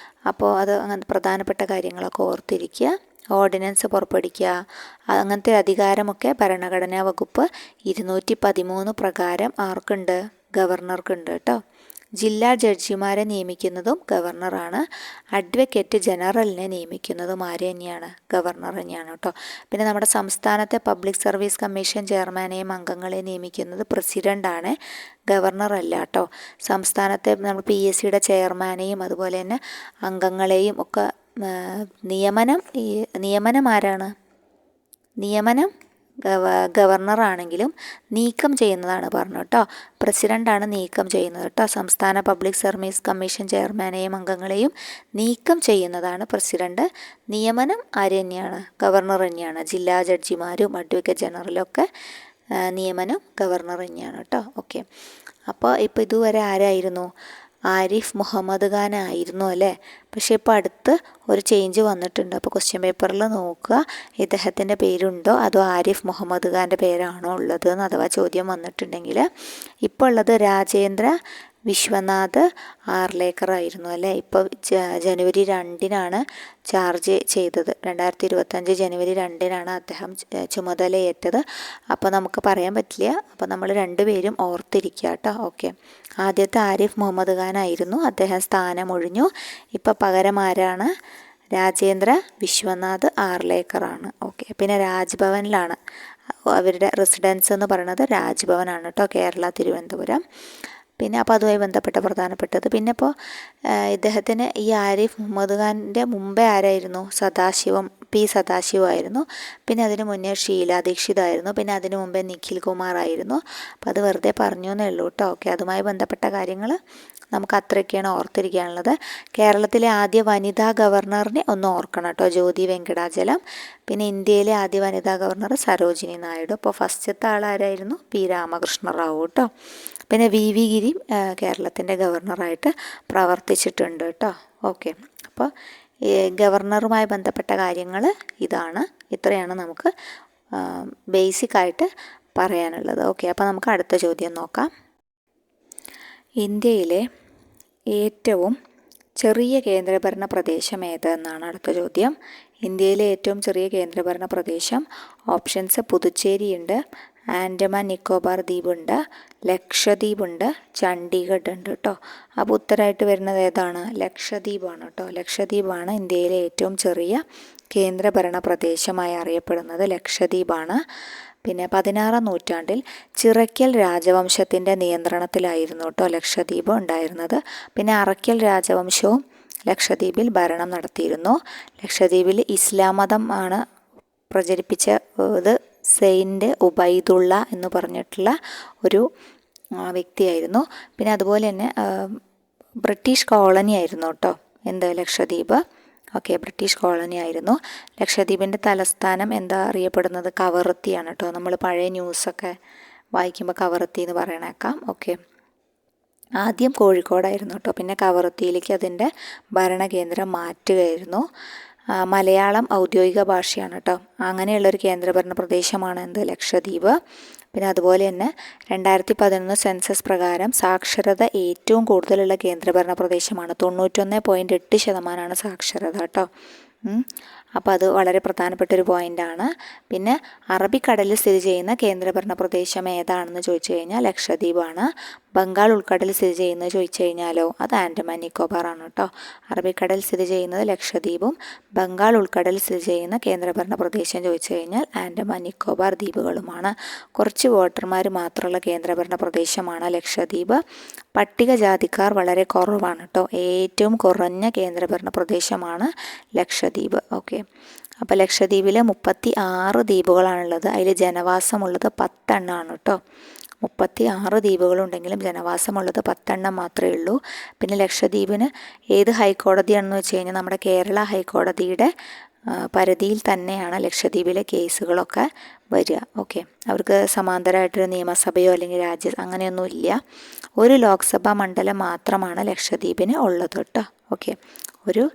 അപ്പോൾ അത് അങ്ങനത്തെ പ്രധാനപ്പെട്ട കാര്യങ്ങളൊക്കെ ഓർത്തിരിക്കുക. ഓർഡിനൻസ് പുറപ്പെടുവിക്കുക, അങ്ങനത്തെ അധികാരമൊക്കെ ഭരണഘടനാ വകുപ്പ് 213 പ്രകാരം ആർക്കുണ്ട്? ഗവർണർക്കുണ്ട് കേട്ടോ. ജില്ലാ ജഡ്ജിമാരെ നിയമിക്കുന്നതും ഗവർണറാണ്. അഡ്വക്കേറ്റ് ജനറലിനെ നിയമിക്കുന്നതും ആര് തന്നെയാണ്? ഗവർണർ തന്നെയാണ് കേട്ടോ. പിന്നെ നമ്മുടെ സംസ്ഥാനത്തെ പബ്ലിക് സർവീസ് കമ്മീഷൻ ചെയർമാനെയും അംഗങ്ങളെ നിയമിക്കുന്നത് പ്രസിഡൻ്റാണ്, ഗവർണർ അല്ല കേട്ടോ. സംസ്ഥാനത്തെ നമ്മൾ PSCയുടെ ചെയർമാനെയും അതുപോലെ തന്നെ അംഗങ്ങളെയും ഒക്കെ നിയമനം ആരാണ്? നിയമനം ഗവർണറാണെങ്കിലും നീക്കം ചെയ്യുന്നതാണ് പറഞ്ഞു കേട്ടോ. പ്രസിഡൻ്റാണ് നീക്കം ചെയ്യുന്നത് കേട്ടോ. സംസ്ഥാന പബ്ലിക് സർവീസ് കമ്മീഷൻ ചെയർമാനെയും അംഗങ്ങളെയും നീക്കം ചെയ്യുന്നതാണ് പ്രസിഡൻ്റ്. നിയമനം ആര് തന്നെയാണ്? ഗവർണർ തന്നെയാണ്. ജില്ലാ ജഡ്ജിമാരും അഡ്വക്കേറ്റ് ജനറലും ഒക്കെ നിയമനം ഗവർണർ തന്നെയാണ് കേട്ടോ. ഓക്കെ, അപ്പോൾ ഇപ്പോൾ ഇതുവരെ ആരായിരുന്നു? ആരിഫ് മുഹമ്മദ് ഖാൻ ആയിരുന്നു അല്ലേ. പക്ഷേ ഇപ്പോൾ അടുത്ത് ഒരു ചേഞ്ച് വന്നിട്ടുണ്ട്. അപ്പോൾ ക്വസ്റ്റ്യൻ പേപ്പറിൽ നോക്കുക, ഇദ്ദേഹത്തിൻ്റെ പേരുണ്ടോ അതോ ആരിഫ് മുഹമ്മദ് ഖാൻ്റെ പേരാണോ ഉള്ളത് എന്ന് അഥവാ ചോദ്യം വന്നിട്ടുണ്ടെങ്കിൽ. ഇപ്പോൾ ഉള്ളത് രാജേന്ദ്ര വിശ്വനാഥ് ആർലേക്കർ ആയിരുന്നു അല്ലേ. ഇപ്പോൾ ജനുവരി 2-നാണ് ചാർജ് ചെയ്തത്. 2025 ജനുവരി 2-നാണ് അദ്ദേഹം ചുമതലയേറ്റത്. അപ്പോൾ നമുക്ക് പറയാൻ പറ്റില്ല. അപ്പോൾ നമ്മൾ രണ്ടുപേരും ഓർത്തിരിക്കുക കേട്ടോ. ഓക്കെ, ആദ്യത്തെ ആരിഫ് മുഹമ്മദ് ഖാൻ ആയിരുന്നു, അദ്ദേഹം സ്ഥാനമൊഴിഞ്ഞു. ഇപ്പോൾ പകരം ആരാണ്? രാജേന്ദ്ര വിശ്വനാഥ് ആർലേക്കറാണ്. ഓക്കെ, പിന്നെ രാജ്ഭവനിലാണ് അവരുടെ റെസിഡൻസ് എന്ന് പറയുന്നത്. രാജ്ഭവനാണ് കേട്ടോ, കേരള, തിരുവനന്തപുരം. പിന്നെ അപ്പോൾ അതുമായി ബന്ധപ്പെട്ട പ്രധാനപ്പെട്ടത്. പിന്നെ ഇപ്പോൾ ഇദ്ദേഹത്തിന് ഈ ആരിഫ് മുഹമ്മദ് ഖാൻ്റെ മുമ്പേ ആരായിരുന്നു? പി സദാശിവമായിരുന്നു. പിന്നെ അതിന് മുന്നേ ഷീല ദീക്ഷിതായിരുന്നു. പിന്നെ അതിന് മുമ്പേ നിഖിൽ കുമാർ ആയിരുന്നു. അപ്പോൾ അത് വെറുതെ പറഞ്ഞു എന്നേ ഉള്ളൂ കേട്ടോ. ഓക്കെ, അതുമായി ബന്ധപ്പെട്ട കാര്യങ്ങൾ നമുക്ക് അത്രയൊക്കെയാണ് ഓർത്തിരിക്കാനുള്ളത്. കേരളത്തിലെ ആദ്യ വനിതാ ഗവർണറിനെ ഒന്ന് ഓർക്കണം കേട്ടോ, ജ്യോതി വെങ്കടാചലം. പിന്നെ ഇന്ത്യയിലെ ആദ്യ വനിതാ ഗവർണർ സരോജിനി നായിഡു. അപ്പോൾ ഫസ്റ്റത്തെ ആളാരായിരുന്നു? പി രാമകൃഷ്ണ റാവു കേട്ടോ. പിന്നെ വി ഗിരി കേരളത്തിൻ്റെ ഗവർണറായിട്ട് പ്രവർത്തിച്ചിട്ടുണ്ട് കേട്ടോ. ഓക്കെ, അപ്പോൾ ഗവർണറുമായി ബന്ധപ്പെട്ട കാര്യങ്ങൾ ഇത്രയാണ് നമുക്ക് ബേസിക്കായിട്ട് പറയാനുള്ളത്. ഓക്കെ, അപ്പോൾ നമുക്ക് അടുത്ത ചോദ്യം നോക്കാം. ഇന്ത്യയിലെ ഏറ്റവും ചെറിയ കേന്ദ്രഭരണ പ്രദേശം ഏതെന്നാണ് അടുത്ത ചോദ്യം. ഇന്ത്യയിലെ ഏറ്റവും ചെറിയ കേന്ദ്രഭരണ പ്രദേശം ഓപ്ഷൻസ്: പുതുച്ചേരി ഉണ്ട്, ആൻഡമാൻ നിക്കോബാർ ദ്വീപുണ്ട്, ലക്ഷദ്വീപുണ്ട്, ചണ്ഡീഗഡ് ഉണ്ട് കേട്ടോ. അപ്പോൾ ഉത്തരമായിട്ട് വരുന്നത് ഏതാണ്? ലക്ഷദ്വീപാണ് കേട്ടോ. ലക്ഷദ്വീപാണ് ഇന്ത്യയിലെ ഏറ്റവും ചെറിയ കേന്ദ്രഭരണ പ്രദേശമായി അറിയപ്പെടുന്നത്. ലക്ഷദ്വീപാണ്. പിന്നെ 16-ാം നൂറ്റാണ്ടിൽ ചിറക്കൽ രാജവംശത്തിൻ്റെ നിയന്ത്രണത്തിലായിരുന്നു കേട്ടോ ലക്ഷദ്വീപ് ഉണ്ടായിരുന്നത്. പിന്നെ അറക്കൽ രാജവംശവും ലക്ഷദ്വീപിൽ ഭരണം നടത്തിയിരുന്നു. ലക്ഷദ്വീപിൽ ഇസ്ലാം മതം ആണ് പ്രചരിപ്പിച്ചത്. സെയിൻറ്റ് ഉബൈദുള്ള എന്ന് പറഞ്ഞിട്ടുള്ള ഒരു വ്യക്തിയായിരുന്നു. പിന്നെ അതുപോലെ തന്നെ ബ്രിട്ടീഷ് കോളനി ആയിരുന്നു കേട്ടോ ലക്ഷദ്വീപ്. ഓക്കെ, ബ്രിട്ടീഷ് കോളനി ആയിരുന്നു. ലക്ഷദ്വീപിൻ്റെ തലസ്ഥാനം എന്താ അറിയപ്പെടുന്നത്? കവറത്തിയാണ് കേട്ടോ. നമ്മൾ പഴയ ന്യൂസൊക്കെ വായിക്കുമ്പോൾ കവറത്തി എന്ന് പറയണേക്കാം. ഓക്കെ, ആദ്യം കോഴിക്കോടായിരുന്നു കേട്ടോ. പിന്നെ കവറത്തിയിലേക്ക് അതിൻ്റെ ഭരണകേന്ദ്രം മാറ്റുകയായിരുന്നു. മലയാളം ഔദ്യോഗിക ഭാഷയാണ് കേട്ടോ. അങ്ങനെയുള്ളൊരു കേന്ദ്രഭരണ പ്രദേശമാണ് ലക്ഷദ്വീപ്. പിന്നെ അതുപോലെ തന്നെ 2011 സെൻസസ് പ്രകാരം സാക്ഷരത ഏറ്റവും കൂടുതലുള്ള കേന്ദ്രഭരണ പ്രദേശമാണ്. 91.8% സാക്ഷരത കേട്ടോ. അപ്പോൾ അത് വളരെ പ്രധാനപ്പെട്ടൊരു പോയിൻ്റാണ്. പിന്നെ അറബിക്കടലിൽ സ്ഥിതി ചെയ്യുന്ന കേന്ദ്രഭരണ പ്രദേശം ഏതാണെന്ന് ചോദിച്ചു കഴിഞ്ഞാൽ ലക്ഷദ്വീപാണ്. ബംഗാൾ ഉൾക്കടലിൽ സ്ഥിതി ചെയ്യുന്നത് ചോദിച്ചു കഴിഞ്ഞാലോ അത് ആൻഡമാൻ നിക്കോബാർ ആണ് കേട്ടോ. അറബിക്കടലിൽ സ്ഥിതി ചെയ്യുന്നത് ലക്ഷദ്വീപും ബംഗാൾ ഉൾക്കടലിൽ സ്ഥിതി ചെയ്യുന്ന കേന്ദ്രഭരണ പ്രദേശം ചോദിച്ചു കഴിഞ്ഞാൽ ആൻഡമാൻ നിക്കോബാർ ദ്വീപുകളുമാണ്. കുറച്ച് വോട്ടർമാർ മാത്രമുള്ള കേന്ദ്രഭരണ പ്രദേശമാണ് ലക്ഷദ്വീപ്. പട്ടികജാതിക്കാർ വളരെ കുറവാണ് കേട്ടോ. ഏറ്റവും കുറഞ്ഞ കേന്ദ്രഭരണ പ്രദേശമാണ് ലക്ഷദ്വീപ്. ഓക്കെ, അപ്പോൾ ലക്ഷദ്വീപിൽ 36 ദ്വീപുകളാണുള്ളത്. അതിൽ ജനവാസമുള്ളത് 10 എണ്ണമാണ് കേട്ടോ. 36 ദ്വീപുകളുണ്ടെങ്കിലും ജനവാസമുള്ളത് 10 എണ്ണം മാത്രമേ ഉള്ളൂ. പിന്നെ ലക്ഷദ്വീപിന് ഏത് ഹൈക്കോടതിയാണെന്ന് വെച്ച് കഴിഞ്ഞാൽ നമ്മുടെ കേരള ഹൈക്കോടതിയുടെ പരിധിയിൽ തന്നെയാണ് ലക്ഷദ്വീപിലെ കേസുകളൊക്കെ വരിക. ഓക്കെ, അവർക്ക് സമാന്തരമായിട്ടൊരു നിയമസഭയോ അല്ലെങ്കിൽ അങ്ങനെയൊന്നും ഇല്ല. ഒരു ലോക്സഭാ മണ്ഡലം മാത്രമാണ് ലക്ഷദ്വീപിന് ഉള്ളത് കേട്ടോ. ഓക്കെ, ഒരു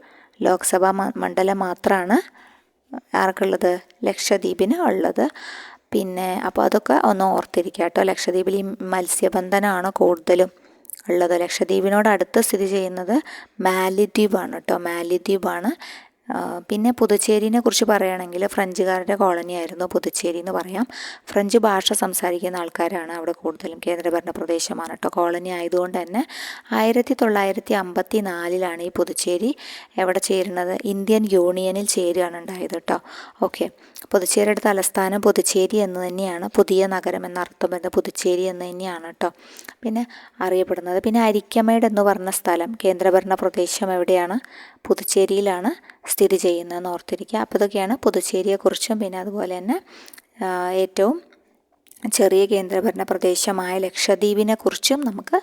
ലോക്സഭാ മണ്ഡലം മാത്രമാണ് ആർക്കുള്ളത്? ലക്ഷദ്വീപിന് ഉള്ളത്. പിന്നെ അപ്പോൾ അതൊക്കെ ഒന്ന് ഓർത്തിരിക്കുക കേട്ടോ. ലക്ഷദ്വീപിൽ ഈ മത്സ്യബന്ധനമാണ് കൂടുതലും ഉള്ളത്. ലക്ഷദ്വീപിനോട് അടുത്ത് സ്ഥിതി ചെയ്യുന്നത് മാലിദ്വീപാണ് കേട്ടോ. മാലിദ്വീപാണ്. പിന്നെ പുതുച്ചേരിനെ കുറിച്ച് പറയുകയാണെങ്കിൽ ഫ്രഞ്ചുകാരുടെ കോളനി ആയിരുന്നു പുതുച്ചേരി എന്ന് പറയാം. ഫ്രഞ്ച് ഭാഷ സംസാരിക്കുന്ന ആൾക്കാരാണ് അവിടെ കൂടുതലും. കേന്ദ്രഭരണ പ്രദേശമാണ് കേട്ടോ. കോളനി ആയതുകൊണ്ട് തന്നെ 1954 ഈ പുതുച്ചേരി എവിടെ ചേരുന്നത്? ഇന്ത്യൻ യൂണിയനിൽ ചേരുകയാണ് ഉണ്ടായത് കേട്ടോ. ഓക്കെ, പുതുച്ചേരിയുടെ തലസ്ഥാനം പുതുച്ചേരി എന്ന് തന്നെയാണ്. പുതിയ നഗരം എന്നർത്ഥം വരുന്ന പുതുച്ചേരി എന്ന് തന്നെയാണ് കേട്ടോ പിന്നെ അറിയപ്പെടുന്നത്. പിന്നെ അരിക്കമേട് എന്ന് പറഞ്ഞ സ്ഥലം കേന്ദ്രഭരണ പ്രദേശം എവിടെയാണ്? പുതുച്ചേരിയിലാണ് സ്ഥിതി ചെയ്യുന്നതെന്ന് ഓർത്തിരിക്കുക. അപ്പോൾ ഇതൊക്കെയാണ് പുതുച്ചേരിയെക്കുറിച്ചും പിന്നെ അതുപോലെ തന്നെ ഏറ്റവും ചെറിയ കേന്ദ്രഭരണ പ്രദേശമായ ലക്ഷദ്വീപിനെ കുറിച്ചും നമുക്ക്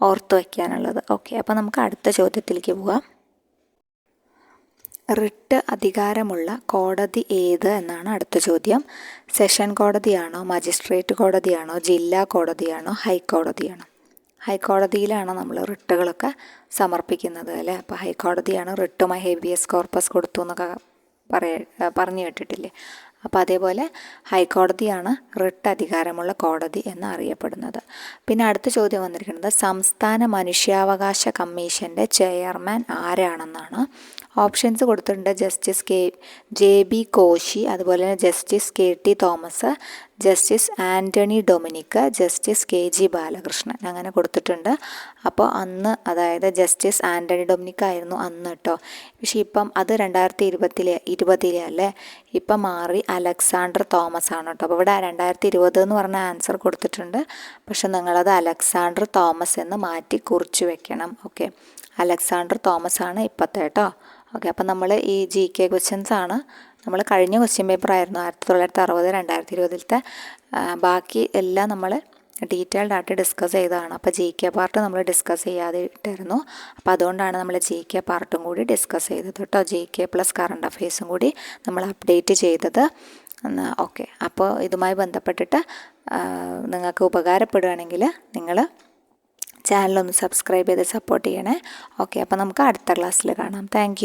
ഓർത്തു വയ്ക്കാനുള്ളത്. ഓക്കെ, അപ്പോൾ നമുക്ക് അടുത്ത ചോദ്യത്തിലേക്ക് പോകാം. റിട്ട് അധികാരമുള്ള കോടതി ഏത് എന്നാണ് അടുത്ത ചോദ്യം. സെഷൻ കോടതിയാണോ, മജിസ്ട്രേറ്റ് കോടതിയാണോ, ജില്ലാ കോടതിയാണോ, ഹൈക്കോടതിയാണോ? ഹൈക്കോടതിയിലാണ് നമ്മൾ റിട്ടുകളൊക്കെ സമർപ്പിക്കുന്നത് അല്ലേ. അപ്പോൾ ഹൈക്കോടതിയാണ് റിട്ടുമായി ഹേബിയസ് കോർപ്പസ് കൊടുത്തു എന്നൊക്കെ പറഞ്ഞു കേട്ടിട്ടില്ലേ. അപ്പോൾ അതേപോലെ ഹൈക്കോടതിയാണ് റിട്ട് അധികാരമുള്ള കോടതി എന്ന് അറിയപ്പെടുന്നത്. പിന്നെ അടുത്ത ചോദ്യം വന്നിരിക്കുന്നത് സംസ്ഥാന മനുഷ്യാവകാശ കമ്മീഷൻ്റെ ചെയർമാൻ ആരാണെന്നാണ്. ഓപ്ഷൻസ് കൊടുത്തിട്ടുണ്ട്. ജസ്റ്റിസ് JB കോശി, അതുപോലെ തന്നെ justice KT Thomas, justice Antony Dominic, justice KG Balakrishnan അങ്ങനെ കൊടുത്തിട്ടുണ്ട്. അപ്പോൾ അന്ന് അതായത് ജസ്റ്റിസ് ആൻ്റണി ഡൊമിനിക് ആയിരുന്നു അന്ന് കേട്ടോ. പക്ഷേ ഇപ്പം അത് 2020 അല്ലേ. ഇപ്പം മാറി അലക്സാണ്ടർ തോമസ് ആണ് കേട്ടോ. അപ്പോൾ ഇവിടെ 2020 എന്ന് പറഞ്ഞ ആൻസർ കൊടുത്തിട്ടുണ്ട്. പക്ഷെ നിങ്ങളത് അലക്സാണ്ടർ തോമസ് എന്ന് മാറ്റി കുറിച്ച് വെക്കണം. ഓക്കെ, അലക്സാണ്ടർ തോമസ് ആണ് ഇപ്പോഴത്തെ കേട്ടോ. ഓക്കെ, അപ്പം നമ്മൾ ഈ GK ക്വസ്റ്റ്യൻസ് ആണ് നമ്മൾ കഴിഞ്ഞ ക്വസ്റ്റ്യൻ പേപ്പർ ആയിരുന്നു 1960 2020 ബാക്കി എല്ലാം നമ്മൾ ഡീറ്റെയിൽഡ് ആയിട്ട് ഡിസ്കസ് ചെയ്തതാണ്. അപ്പോൾ GK പാർട്ട് നമ്മൾ ഡിസ്കസ് ചെയ്യാതെ ഇട്ടായിരുന്നു. അപ്പോൾ അതുകൊണ്ടാണ് നമ്മൾ GK പാർട്ടും കൂടി ഡിസ്കസ് ചെയ്തത് കേട്ടോ. GK പ്ലസ് കറണ്ട് അഫയേഴ്സും കൂടി നമ്മൾ അപ്ഡേറ്റ് ചെയ്തത്. ഓക്കെ, അപ്പോൾ ഇതുമായി ബന്ധപ്പെട്ടിട്ട് നിങ്ങൾക്ക് ഉപകാരപ്പെടുകയാണെങ്കിൽ നിങ്ങൾ ചാനലൊന്ന് സബ്സ്ക്രൈബ് ചെയ്ത് സപ്പോർട്ട് ചെയ്യണേ. ഓക്കെ, അപ്പോൾ നമുക്ക് അടുത്ത ക്ലാസ്സിൽ കാണാം. താങ്ക്